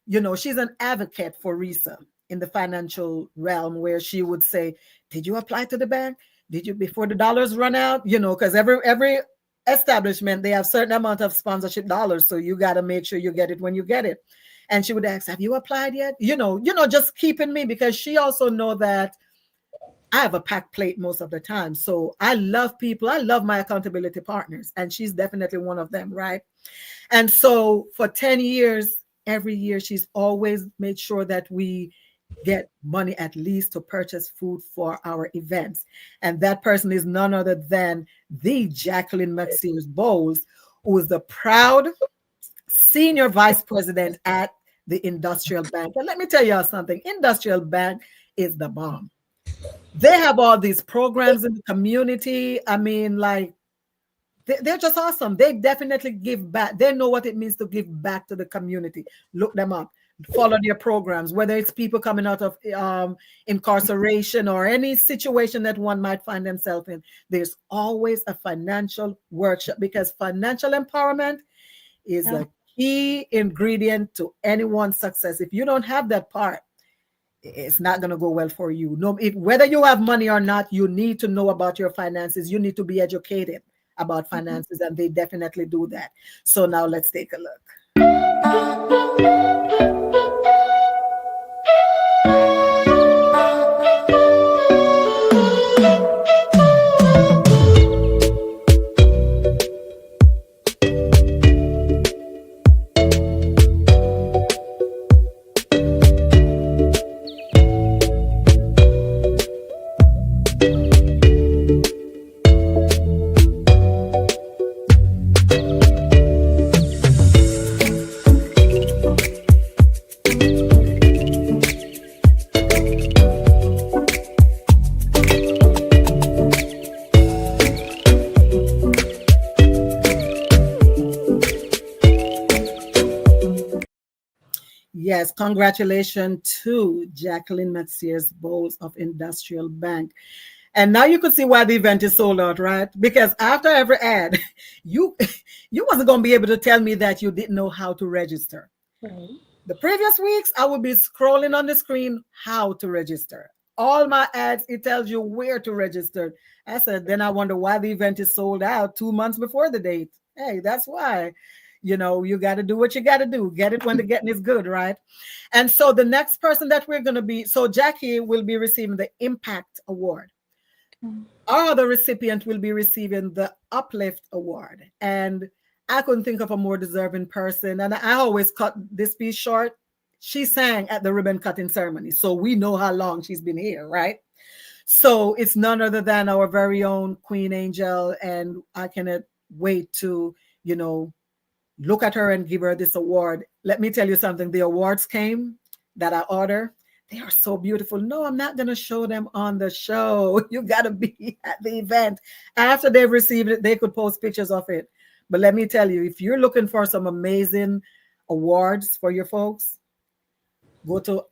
you know, she's an advocate for Risa in the financial realm, where she would say, did you apply to the bank? Did you, before the dollars run out? You know, because every establishment, they have certain amount of sponsorship dollars. So you got to make sure you get it when you get it. And she would ask, have you applied yet? You know, just keeping me, because she also know that I have a packed plate most of the time. So I love people. I love my accountability partners. And she's definitely one of them, right? And so for 10 years, every year, she's always made sure that we get money at least to purchase food for our events. And that person is none other than the Jacqueline McSears Bowles, who is the proud Senior Vice President at the Industrial Bank. And let me tell y'all something, Industrial Bank is the bomb. They have all these programs in the community. I mean, like, they're just awesome. They definitely give back. They know what it means to give back to the community. Look them up. Follow their programs, whether it's people coming out of incarceration or any situation that one might find themselves in. There's always a financial workshop, because financial empowerment is a key ingredient to anyone's success. If you don't have that part, it's not going to go well for you. No, whether you have money or not, you need to know about your finances. You need to be educated about finances, and they definitely do that. So now let's take a look. Yes, congratulations to Jacqueline Matsiers Bowles of Industrial Bank. And now you could see why the event is sold out, right? Because after every ad, you you wasn't gonna be able to tell me that you didn't know how to register. Right. The previous weeks, I would be scrolling on the screen how to register. All my ads, it tells you where to register. I said, then I wonder why the event is sold out 2 months before the date. Hey, that's why. You got to do what you got to do. Get it when the getting is good, right? And so the next person that we're going to be, so Jackie will be receiving the Impact Award. Our other recipient will be receiving the Uplift Award. And I couldn't think of a more deserving person. And I always cut this piece short. She sang at the ribbon cutting ceremony. So we know how long she's been here, right? So it's none other than our very own Queen Angel. And I cannot wait to, look at her and give her this award. Let me tell you something. The awards came that I ordered. They are so beautiful. No, I'm not going to show them on the show. You got to be at the event. After they've received it, they could post pictures of it. But let me tell you, if you're looking for some amazing awards for your folks, go to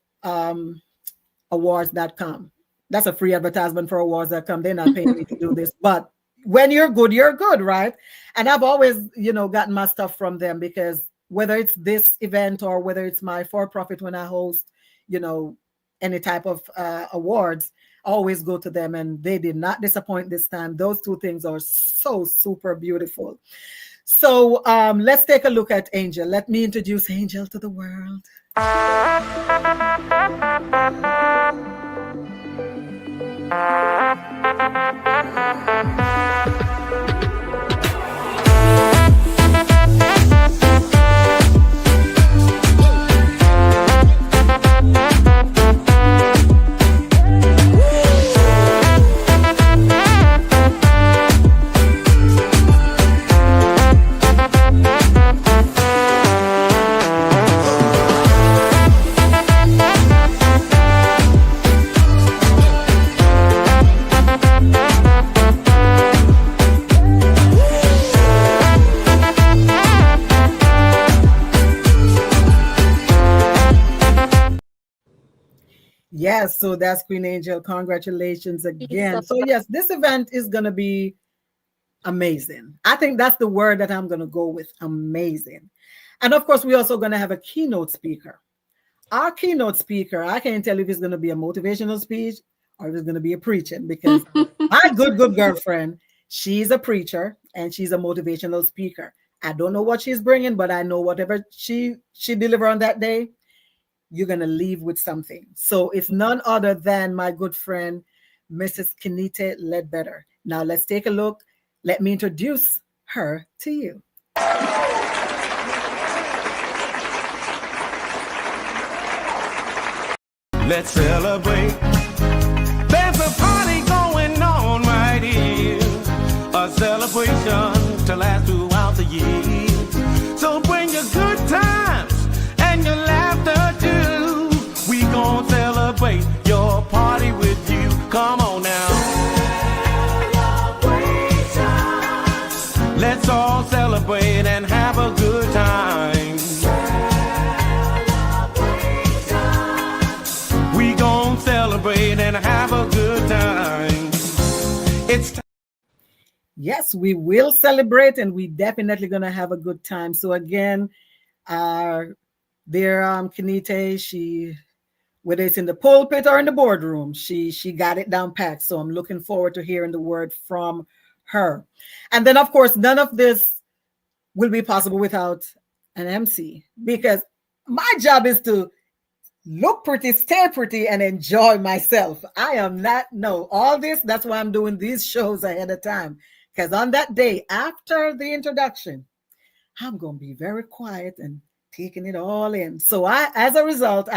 awards.com. That's a free advertisement for awards.com. They're not paying me to do this. But when you're good, right? And I've always, gotten my stuff from them, because whether it's this event or whether it's my for-profit when I host, any type of awards, I always go to them, and they did not disappoint this time. Those two things are so super beautiful. So let's take a look at Angel. Let me introduce Angel to the world. Yes, so that's Queen Angel. Congratulations again. So yes, this event is going to be amazing. I think that's the word that I'm going to go with, amazing. And of course, we're also going to have a keynote speaker. Our keynote speaker, I can't tell if it's going to be a motivational speech or if it's going to be a preaching, because my good girlfriend, she's a preacher and she's a motivational speaker. I don't know what she's bringing, but I know whatever she deliver on that day, you're going to leave with something. So it's none other than my good friend, Mrs. Kenita Ledbetter. Now let's take a look. Let me introduce her to you. Let's celebrate. There's a party going on right here. A celebration to last throughout the year. So bring your good times and your laughter too. We gon' celebrate your party with you. Come on now. Celebration. Let's all celebrate and have a good time. Celebration. We gon' celebrate and have a good time. It's Yes, we will celebrate, and we definitely gonna have a good time. So again, dear Kenita, she, whether it's in the pulpit or in the boardroom, she got it down packed. So I'm looking forward to hearing the word from her. And then of course, none of this will be possible without an MC, because my job is to look pretty, stay pretty, and enjoy myself. I am not, no, all this, that's why I'm doing these shows ahead of time. Because on that day, after the introduction, I'm going to be very quiet and taking it all in. So as a result,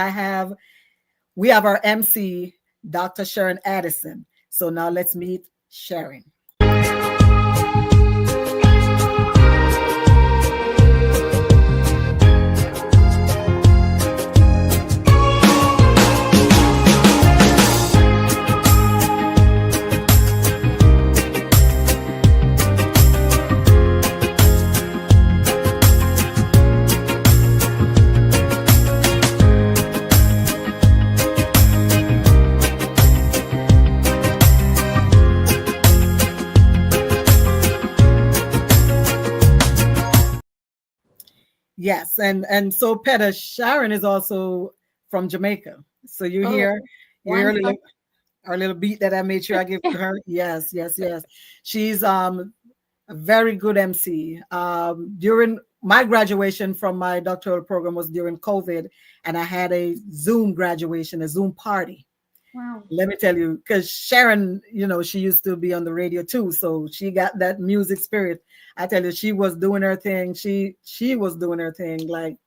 we have our MC, Dr. Sharon Addison. So now let's meet Sharon. Yes, and so Peta, Sharon is also from Jamaica. So you Oh, hear one. our little beat that I made sure I give to her. Yes, yes, yes. She's a very good MC. During my graduation from my doctoral program was during COVID, and I had a Zoom graduation, a Zoom party. Wow. Let me tell you, because Sharon, she used to be on the radio too, so she got that music spirit. I tell you, she was doing her thing. She was doing her thing. Like,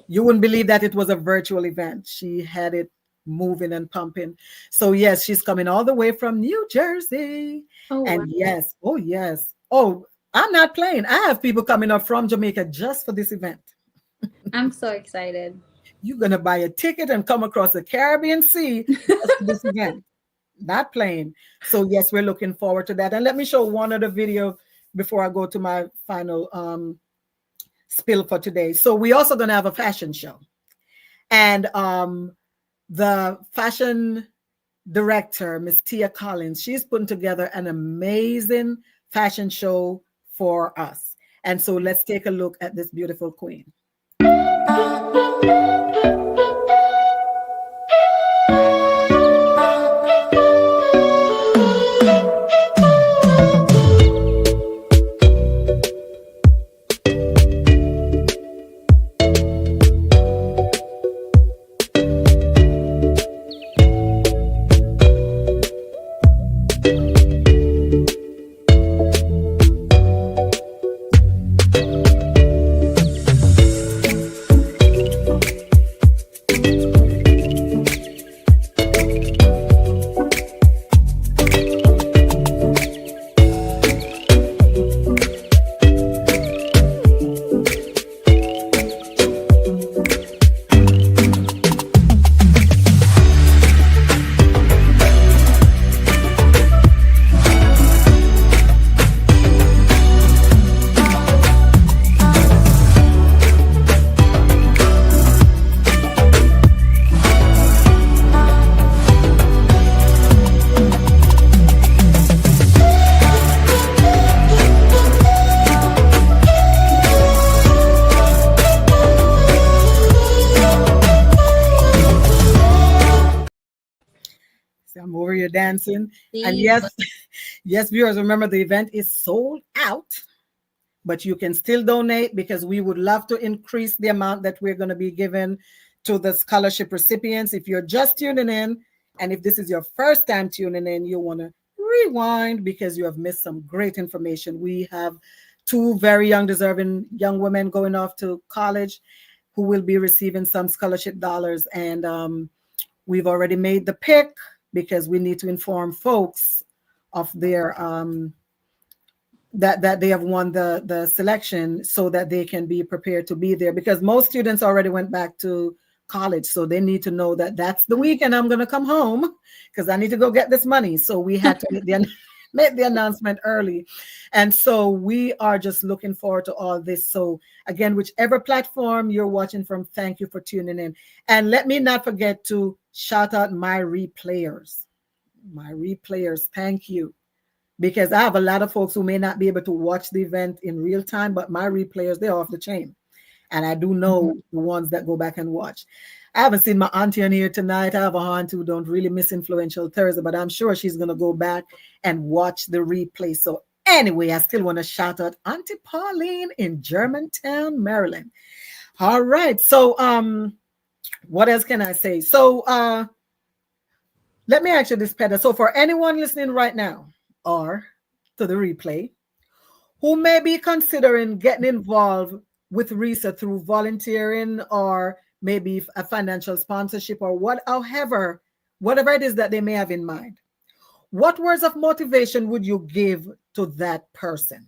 you wouldn't believe that it was a virtual event. She had it moving and pumping. So yes, she's coming all the way from New Jersey. Oh, wow. And yes, oh yes. Oh, I'm not playing. I have people coming up from Jamaica just for this event. I'm so excited. You're gonna buy a ticket and come across the Caribbean Sea just for this event. Not playing. So yes, we're looking forward to that. And let me show one other video before I go to my final spill for today. So we also gonna have a fashion show. And the fashion director, Miss Tia Collins, she's putting together an amazing fashion show for us. And so let's take a look at this beautiful queen. I'm over here dancing. And yes, yes, viewers, remember the event is sold out, but you can still donate because we would love to increase the amount that we're going to be giving to the scholarship recipients. If you're just tuning in, and if this is your first time tuning in, you want to rewind because you have missed some great information. We have two very young, deserving young women going off to college who will be receiving some scholarship dollars. And we've already made the pick because we need to inform folks of their that they have won the selection so that they can be prepared to be there, because most students already went back to college, so they need to know that that's the weekend I'm going to come home because I need to go get this money. So we had to make the announcement early, and so we are just looking forward to all this. So again, whichever platform you're watching from, thank you for tuning in. And let me not forget to shout out my replayers. Thank you, because I have a lot of folks who may not be able to watch the event in real time, but my replayers, they're off the chain. And I do know the ones that go back and watch. I haven't seen my auntie on here tonight. I have a aunt who don't really miss Influential Thursday, but I'm sure she's going to go back and watch the replay. So anyway, I still want to shout out Auntie Pauline in Germantown, Maryland. All right. So what else can I say? So let me ask you this, Peter. So for anyone listening right now or to the replay who may be considering getting involved with RISA through volunteering or maybe a financial sponsorship or whatever it is that they may have in mind, what words of motivation would you give to that person?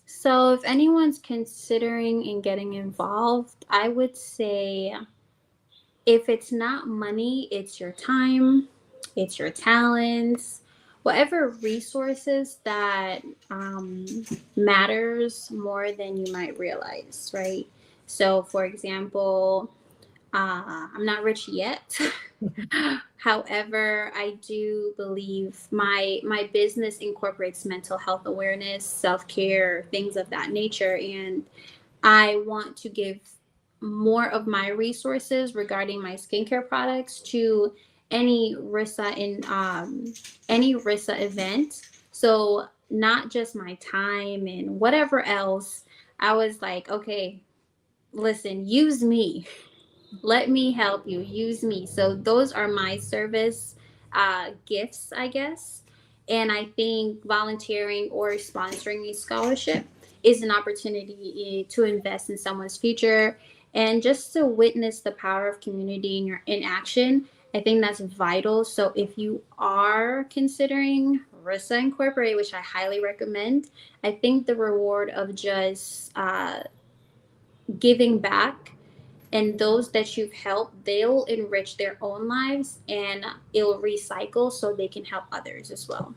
So if anyone's considering and getting involved, I would say if it's not money, it's your time, it's your talents, whatever resources that matters more than you might realize, right? So for example, I'm not rich yet. However, I do believe my business incorporates mental health awareness, self-care, things of that nature. And I want to give more of my resources regarding my skincare products to any RISA event. So not just my time and whatever else. I was like, okay, listen, use me. Let me help you. Use me. So those are my service gifts, I guess. And I think volunteering or sponsoring a scholarship is an opportunity to invest in someone's future and just to witness the power of community in action. I think that's vital. So if you are considering RISA Incorporated, which I highly recommend, I think the reward of just giving back and those that you've helped, they'll enrich their own lives and it'll recycle so they can help others as well.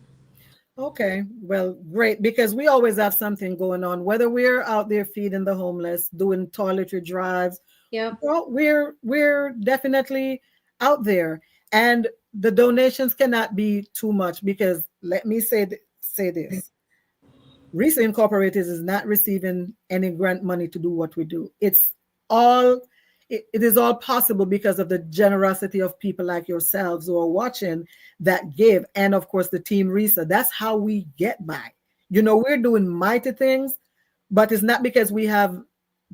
Okay, well, great, because we always have something going on, whether we're out there feeding the homeless, doing toiletry drives. Yep. Well, we're definitely out there, and the donations cannot be too much because let me say this: RISA Incorporated is not receiving any grant money to do what we do. It's all it is all possible because of the generosity of people like yourselves who are watching that give, and of course the team RISA. That's how we get by. We're doing mighty things, but it's not because we have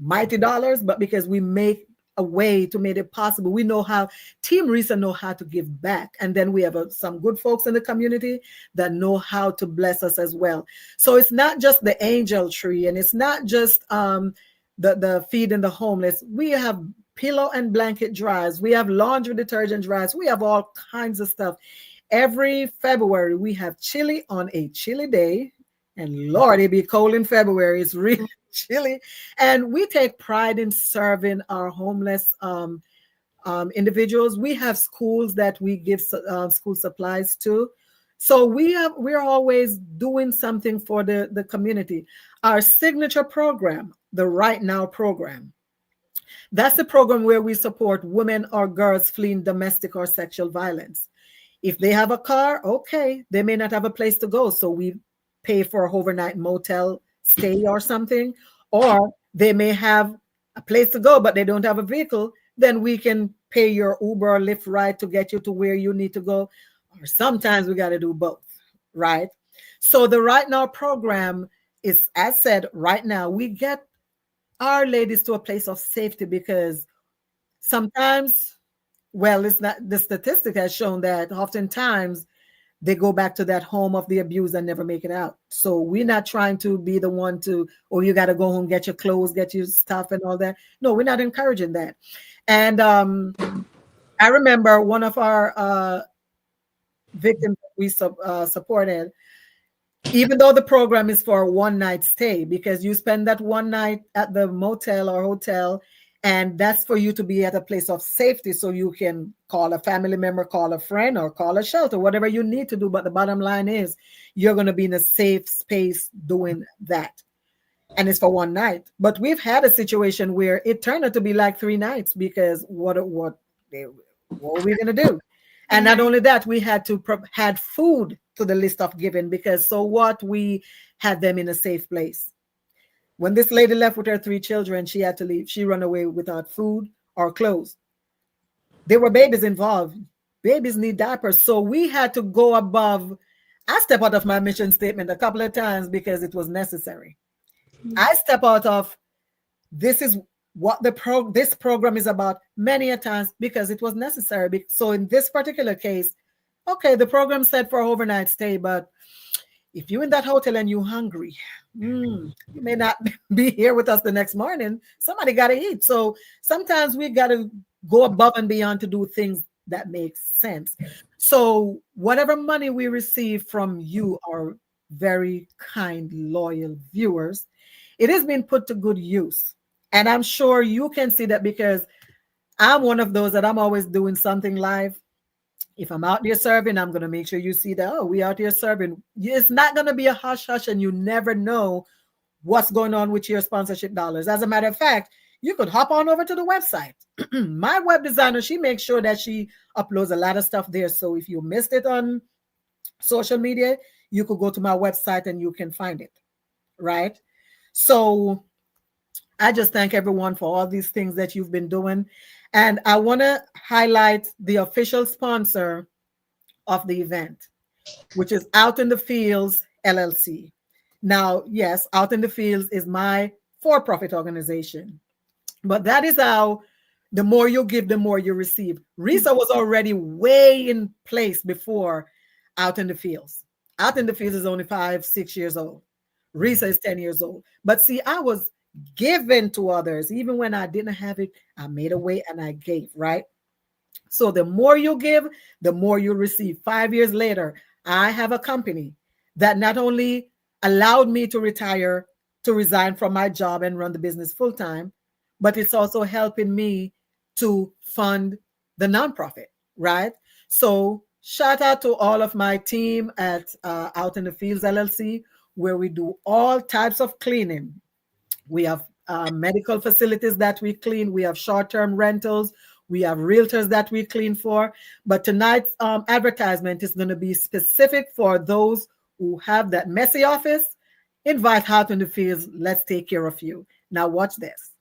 mighty dollars, but because we make a way to make it possible. We know how, Team RISA know how to give back, and then we have some good folks in the community that know how to bless us as well. So it's not just the angel tree, and it's not just the feeding the homeless. We have pillow and blanket drives. We have laundry detergent drives. We have all kinds of stuff. Every February, we have chili on a chilly day. And Lord, it be cold in February. It's really chilly. And we take pride in serving our homeless individuals. We have schools that we give school supplies to. So we're always doing something for the community. Our signature program, the Right Now program, that's the program where we support women or girls fleeing domestic or sexual violence. If they have a car, okay, they may not have a place to go, so we pay for an overnight motel stay or something, or they may have a place to go, but they don't have a vehicle, then we can pay your Uber or Lyft ride to get you to where you need to go. Or sometimes we got to do both, right? So the Right Now program is, as said, right now, we get our ladies to a place of safety because sometimes, well, it's not, the statistic has shown that oftentimes they go back to that home of the abuse and never make it out. So we're not trying to be the one to, oh, you got to go home, get your clothes, get your stuff and all that. No, we're not encouraging that. And I remember one of our victims we supported, even though the program is for a one-night stay, because you spend that one night at the motel or hotel, and that's for you to be at a place of safety so you can call a family member, call a friend, or call a shelter, whatever you need to do. But the bottom line is you're going to be in a safe space doing that. And it's for one night. But we've had a situation where it turned out to be like 3 nights because what are we going to do? And not only that, we had to add food to the list of giving because so what, we had them in a safe place. When this lady left with her 3 children, she had to leave. She ran away without food or clothes. There were babies involved. Babies need diapers. So we had to go above. I stepped out of my mission statement a couple of times because it was necessary. I step out of, this is what this program is about many a times because it was necessary. So in this particular case, okay, the program said for overnight stay, but if you're in that hotel and you're hungry, you may not be here with us the next morning. Somebody got to eat. So sometimes we got to go above and beyond to do things that make sense. So whatever money we receive from you, our very kind, loyal viewers, it has been put to good use. And I'm sure you can see that because I'm one of those that I'm always doing something live. If I'm out there serving, I'm going to make sure you see that, oh, we out here serving. It's not going to be a hush-hush and you never know what's going on with your sponsorship dollars. As a matter of fact, you could hop on over to the website. My web designer, she makes sure that she uploads a lot of stuff there. So if you missed it on social media, you could go to my website and you can find it, right? So I just thank everyone for all these things that you've been doing. And I want to highlight the official sponsor of the event, which is Out in the Fields LLC. Now, yes, Out in the Fields is my for-profit organization, but that is how the more you give, the more you receive. RISA was already way in place before Out in the Fields. Out in the Fields is only 5, 6 years old. RISA is 10 years old. But see, I was given to others. Even when I didn't have it, I made a way and I gave, right? So the more you give, the more you receive. 5 years later, I have a company that not only allowed me to retire, to resign from my job and run the business full time, but it's also helping me to fund the nonprofit, right? So shout out to all of my team at Out in the Fields LLC, where we do all types of cleaning. We have medical facilities that we clean. We have short-term rentals. We have realtors that we clean for. But tonight's advertisement is going to be specific for those who have that messy office. Invite Out in the Fields. Let's take care of you. Now watch this.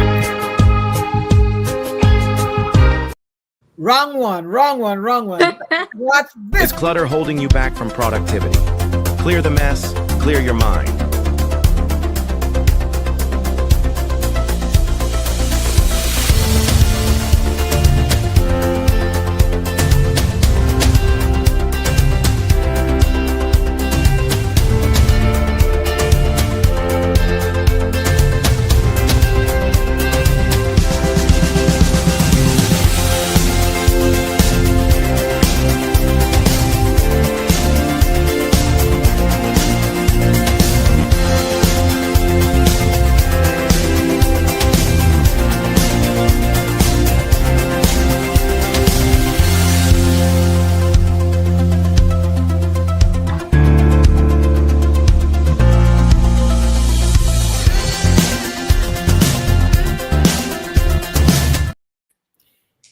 Wrong one. Watch this. Is clutter holding you back from productivity? Clear the mess, clear your mind.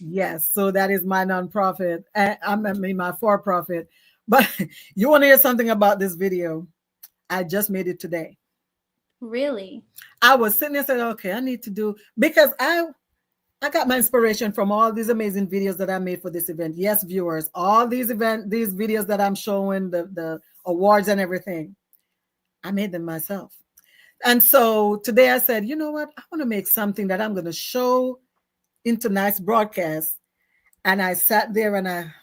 Yes, so that is my nonprofit. I mean, my for-profit. But you want to hear something about this video? I just made it today. Really? I was sitting there saying, okay, I need to do, because I got my inspiration from all these amazing videos that I made for this event. Yes, viewers, all these videos that I'm showing, the awards and everything, I made them myself. And so today I said, you know what? I want to make something that I'm going to show in tonight's broadcast. And I sat there and I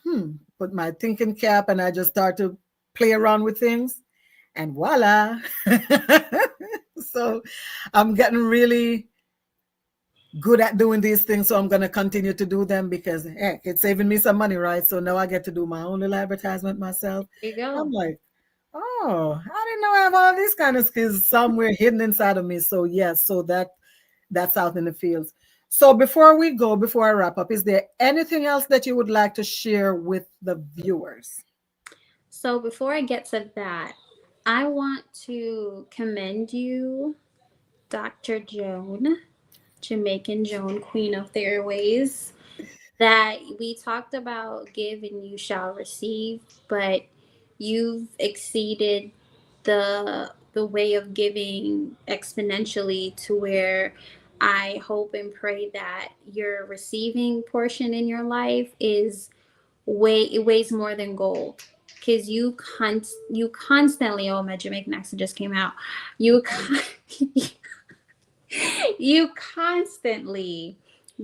put my thinking cap and I just started to play around with things. And voila. So I'm getting really good at doing these things. So I'm going to continue to do them because heck, it's saving me some money, right? So now I get to do my own little advertisement myself. There you go. I'm like, oh, I didn't know I have all these kind of skills somewhere hidden inside of me. So yes, so that's Out in the Fields. So before I wrap up, is there anything else that you would like to share with the viewers? So before I get to that, I want to commend you, Dr. Joan, Jamaican Joan, Queen of the Airways, that we talked about give and you shall receive, but you've exceeded the way of giving exponentially to where I hope and pray that your receiving portion in your life it weighs more than gold. Because you constantly, oh, my Jamaican accent just came out. You constantly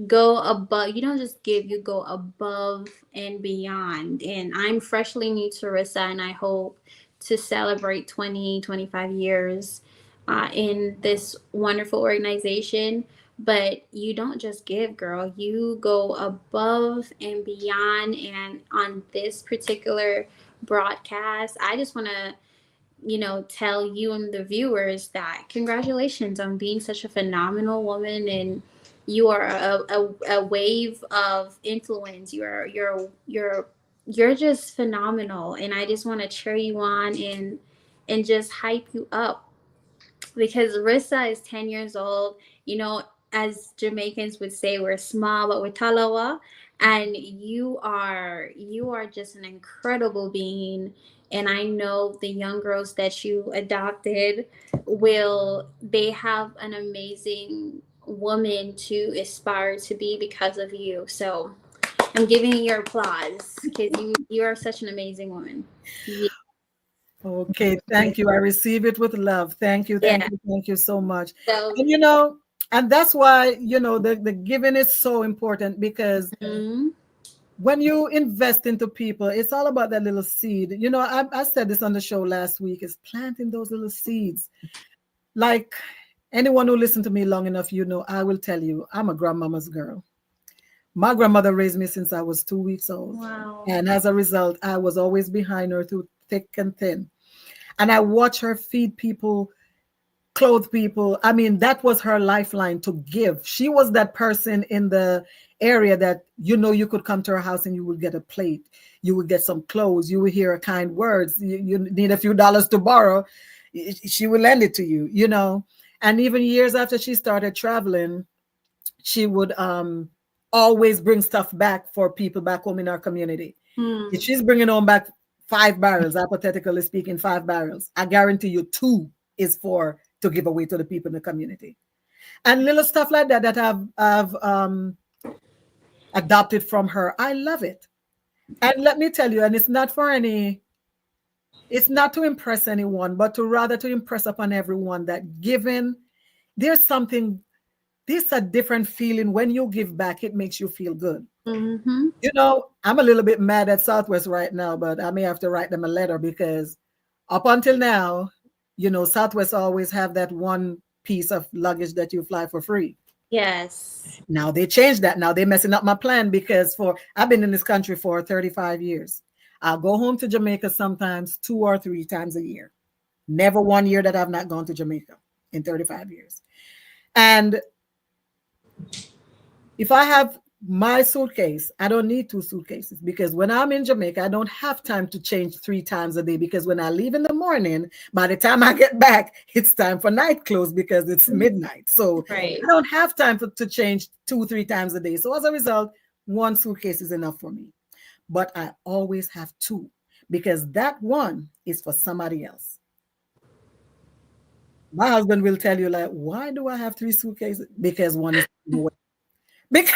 go above. You don't just give, you go above and beyond. And I'm freshly new to RISA, and I hope to celebrate 25 years in this wonderful organization. But you don't just give, girl. You go above and beyond. And on this particular broadcast, I just want to tell you and the viewers that congratulations on being such a phenomenal woman, and you are a wave of influence. You're just phenomenal, and I just want to cheer you on and just hype you up, because RISA is 10 years old. As Jamaicans would say, we're small, but we're talawa. And you are just an incredible being. And I know the young girls that you adopted they have an amazing woman to aspire to be because of you. So I'm giving you your applause because you are such an amazing woman. Yeah. Okay, thank you. I receive it with love. Thank you, Yeah. thank you so much. So And you know, and that's why, you know, the giving is so important, because mhm. when you invest into people, it's all about that little seed. You know, I said this on the show last week, is planting those little seeds. Like anyone who listened to me long enough, you know, I will tell you, I'm a grandmama's girl. My grandmother raised me since I was 2 weeks old. Wow. And as a result, I was always behind her through thick and thin. And I watch her feed people, clothe people. I mean, that was her lifeline, to give. She was that person in the area that, you know, you could come to her house and you would get a plate, you would get some clothes, you would hear a kind words, you need a few dollars to borrow, she would lend it to you, you know. And even years after she started traveling, she would always bring stuff back for people back home in our community. If she's bringing home back 5 barrels, hypothetically speaking, 5 barrels, I guarantee you 2 is for to give away to the people in the community. And little stuff like that I've adopted from her. I love it. And let me tell you, and it's not to impress anyone, but to rather to impress upon everyone that giving, there's a different feeling when you give back. It makes you feel good. Mm-hmm. You know, I'm a little bit mad at Southwest right now, but I may have to write them a letter, because up until now, you know, Southwest always have that one piece of luggage that you fly for free. Yes. Now they changed that. Now they're messing up my plan, because I've been in this country for 35 years. I'll go home to Jamaica sometimes 2 or 3 times a year. Never one year that I've not gone to Jamaica in 35 years. And if I have my suitcase, I don't need 2 suitcases, because when I'm in Jamaica, I don't have time to change 3 times a day, because when I leave in the morning, by the time I get back, it's time for night clothes, because it's midnight. So Right. I don't have time to change 2-3 times a day. So as a result, 1 suitcase is enough for me. But I always have 2, because that one is for somebody else. My husband will tell you, like, why do I have 3 suitcases? Because one is away. Because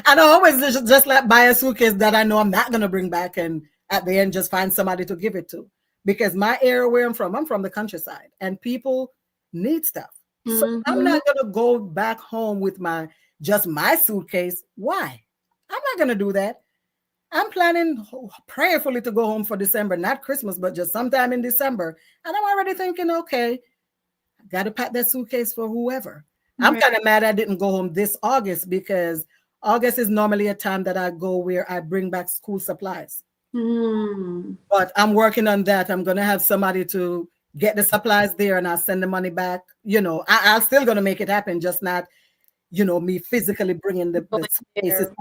and I always just like buy a suitcase that I know I'm not going to bring back, and at the end just find somebody to give it to. Because my area where I'm from the countryside, and people need stuff. So I'm not going to go back home with my suitcase. Why? I'm not going to do that. I'm planning prayerfully to go home for December, not Christmas, but just sometime in December. And I'm already thinking, okay, I got to pack that suitcase for whoever. I'm kind of mad I didn't go home this August, because August is normally a time that I go where I bring back school supplies. But I'm working on that. I'm going to have somebody to get the supplies there, and I'll send the money back. You know, I'm still going to make it happen, just not, you know, me physically bringing the suitcases,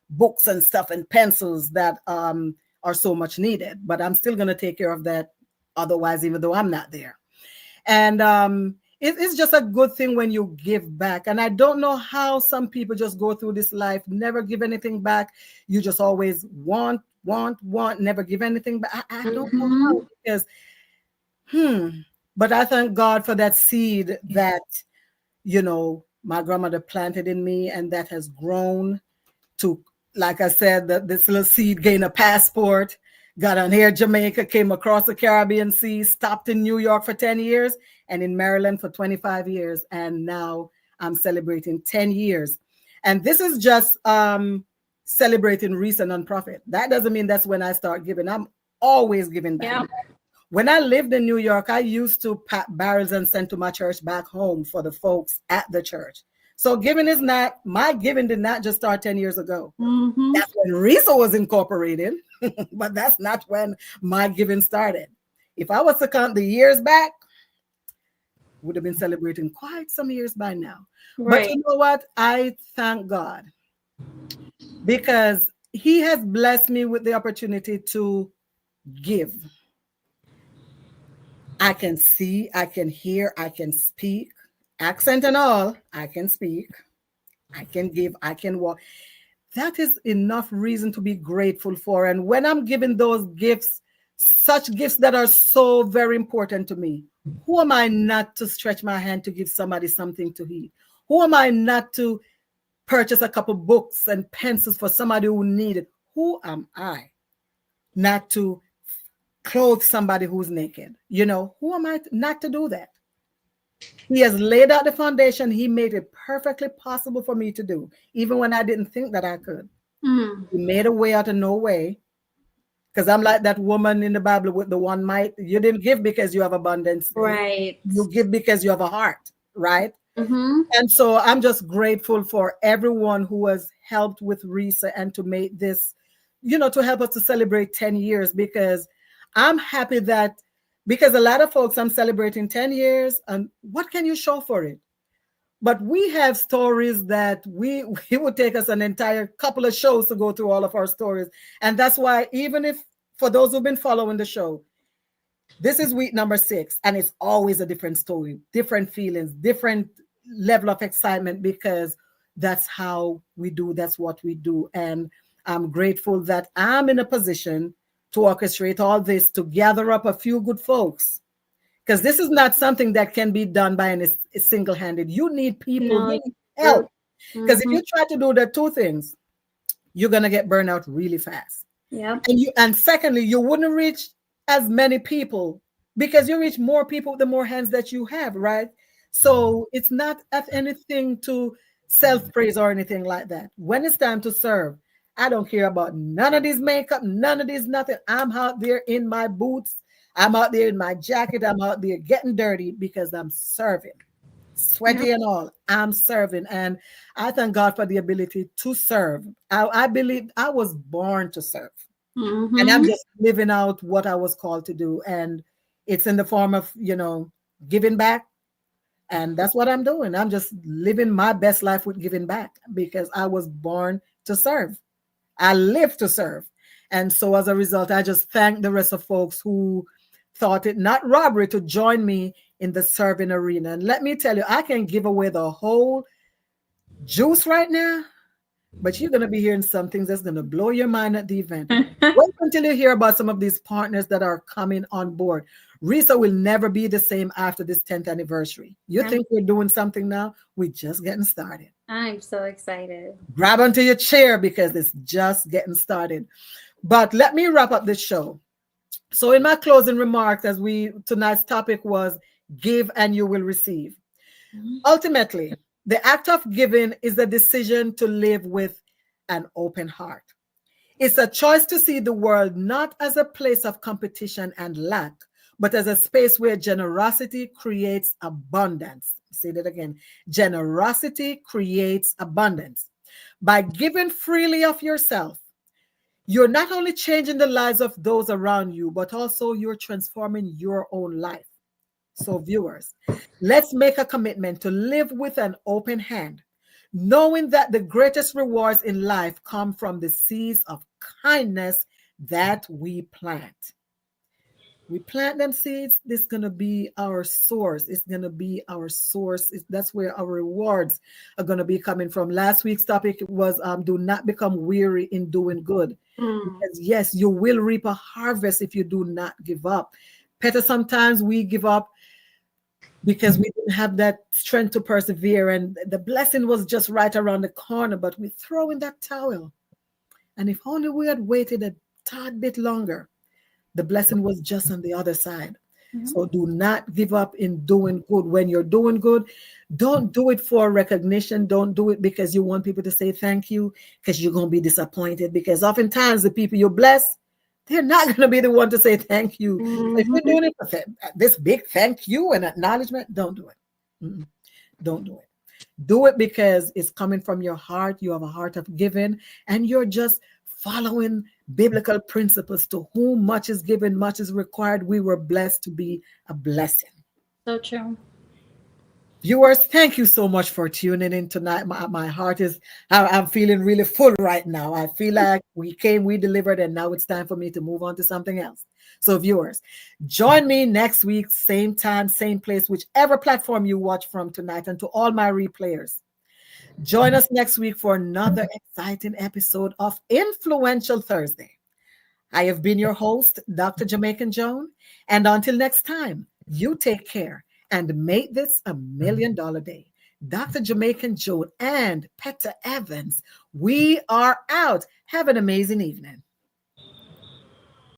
books and stuff and pencils that are so much needed. But I'm still going to take care of that otherwise, even though I'm not there. And it's just a good thing when you give back. And I don't know how some people just go through this life, never give anything back. You just always want, never give anything back. I don't know how, because, but I thank God for that seed that, you know, my grandmother planted in me, and that has grown to, like I said, this little seed gained a passport, got on here, Jamaica, came across the Caribbean Sea, stopped in New York for 10 years, and in Maryland for 25 years. And now I'm celebrating 10 years. And this is just celebrating RISA nonprofit. That doesn't mean that's when I start giving. I'm always giving back. Yeah. When I lived in New York, I used to pack barrels and send to my church back home for the folks at the church. So my giving did not just start 10 years ago. That's when RISA was incorporated, but that's not when my giving started. If I was to count the years back, would have been celebrating quite some years by now. Right. But you know what? I thank God, because he has blessed me with the opportunity to give. I can see, I can hear, I can speak, accent and all, I can speak, I can give, I can walk. That is enough reason to be grateful for. And when I'm giving those gifts, such gifts that are so very important to me, who am I not to stretch my hand to give somebody something to eat? Who am I not to purchase a couple books and pencils for somebody who need it? Who am I not to clothe somebody who's naked? You know, who am I not to do that? He has laid out the foundation. He made it perfectly possible for me to do, even when I didn't think that I could. He made a way out of no way. Because I'm like that woman in the Bible with the one mite. You didn't give because you have abundance. Right. You give because you have a heart, right? Mm-hmm. And so I'm just grateful for everyone who has helped with RISA and to make this, you know, to help us to celebrate 10 years, because I'm happy that, because a lot of folks, I'm celebrating 10 years and what can you show for it? But we have stories that it would take us an entire couple of shows to go through all of our stories. And that's why, even if, for those who've been following the show, this is week number 6, and it's always a different story, different feelings, different level of excitement, because that's how we do, that's what we do. And I'm grateful that I'm in a position to orchestrate all this, to gather up a few good folks, because this is not something that can be done by any single-handed. You need people, you need help. Because if you try to do the two things, you're gonna get burned out really fast. Yeah. And secondly, you wouldn't reach as many people, because you reach more people with the more hands that you have, right? So it's not at anything to self-praise or anything like that. When it's time to serve, I don't care about none of this makeup, none of this nothing. I'm out there in my boots. I'm out there in my jacket. I'm out there getting dirty because I'm serving, sweaty and all. I'm serving. And I thank God for the ability to serve. I believe I was born to serve. And I'm just living out what I was called to do. And it's in the form of, you know, giving back. And that's what I'm doing. I'm just living my best life with giving back, because I was born to serve. I live to serve. And so as a result, I just thank the rest of folks who thought it not robbery to join me in the serving arena. And let me tell you, I can give away the whole juice right now, but you're going to be hearing some things that's going to blow your mind at the event. Wait until you hear about some of these partners that are coming on board. RISA will never be the same after this 10th anniversary. You think we're doing something now? We're just getting started. I'm so excited. Grab onto your chair, because it's just getting started. But let me wrap up this show. So in my closing remarks, tonight's topic was give and you will receive. Ultimately, the act of giving is the decision to live with an open heart. It's a choice to see the world not as a place of competition and lack, but as a space where generosity creates abundance. Say that again. Generosity creates abundance. By giving freely of yourself, you're not only changing the lives of those around you, but also you're transforming your own life. So viewers, let's make a commitment to live with an open hand, knowing that the greatest rewards in life come from the seeds of kindness that we plant. We plant them seeds, this is going to be our source. It's going to be our source. That's where our rewards are going to be coming from. Last week's topic was do not become weary in doing good. Because yes, you will reap a harvest if you do not give up. Peter, sometimes we give up because we didn't have that strength to persevere, and the blessing was just right around the corner, but we throw in that towel. And if only we had waited a tad bit longer, the blessing was just on the other side. So do not give up in doing good. When you're doing good, don't do it for recognition. Don't do it because you want people to say thank you, because you're going to be disappointed. Because oftentimes the people you bless, they're not going to be the one to say thank you. So if you're doing it for this big thank you and acknowledgement, don't do it. Don't do it. Do it because it's coming from your heart. You have a heart of giving, and you're just following biblical principles. To whom much is given, much is required. We were blessed to be a blessing. So true. Viewers, thank you so much for tuning in tonight. My heart is, I'm feeling really full right now. I feel like we delivered, and now it's time for me to move on to something else. So viewers, join me next week, same time, same place, whichever platform you watch from tonight. And to all my replayers, join us next week for another exciting episode of Influential Thursday. I have been your host, Dr. Jamaican Joan. And until next time, you take care and make this $1 million day. Dr. Jamaican Joan, and Petter Evans. We are out. Have an amazing evening.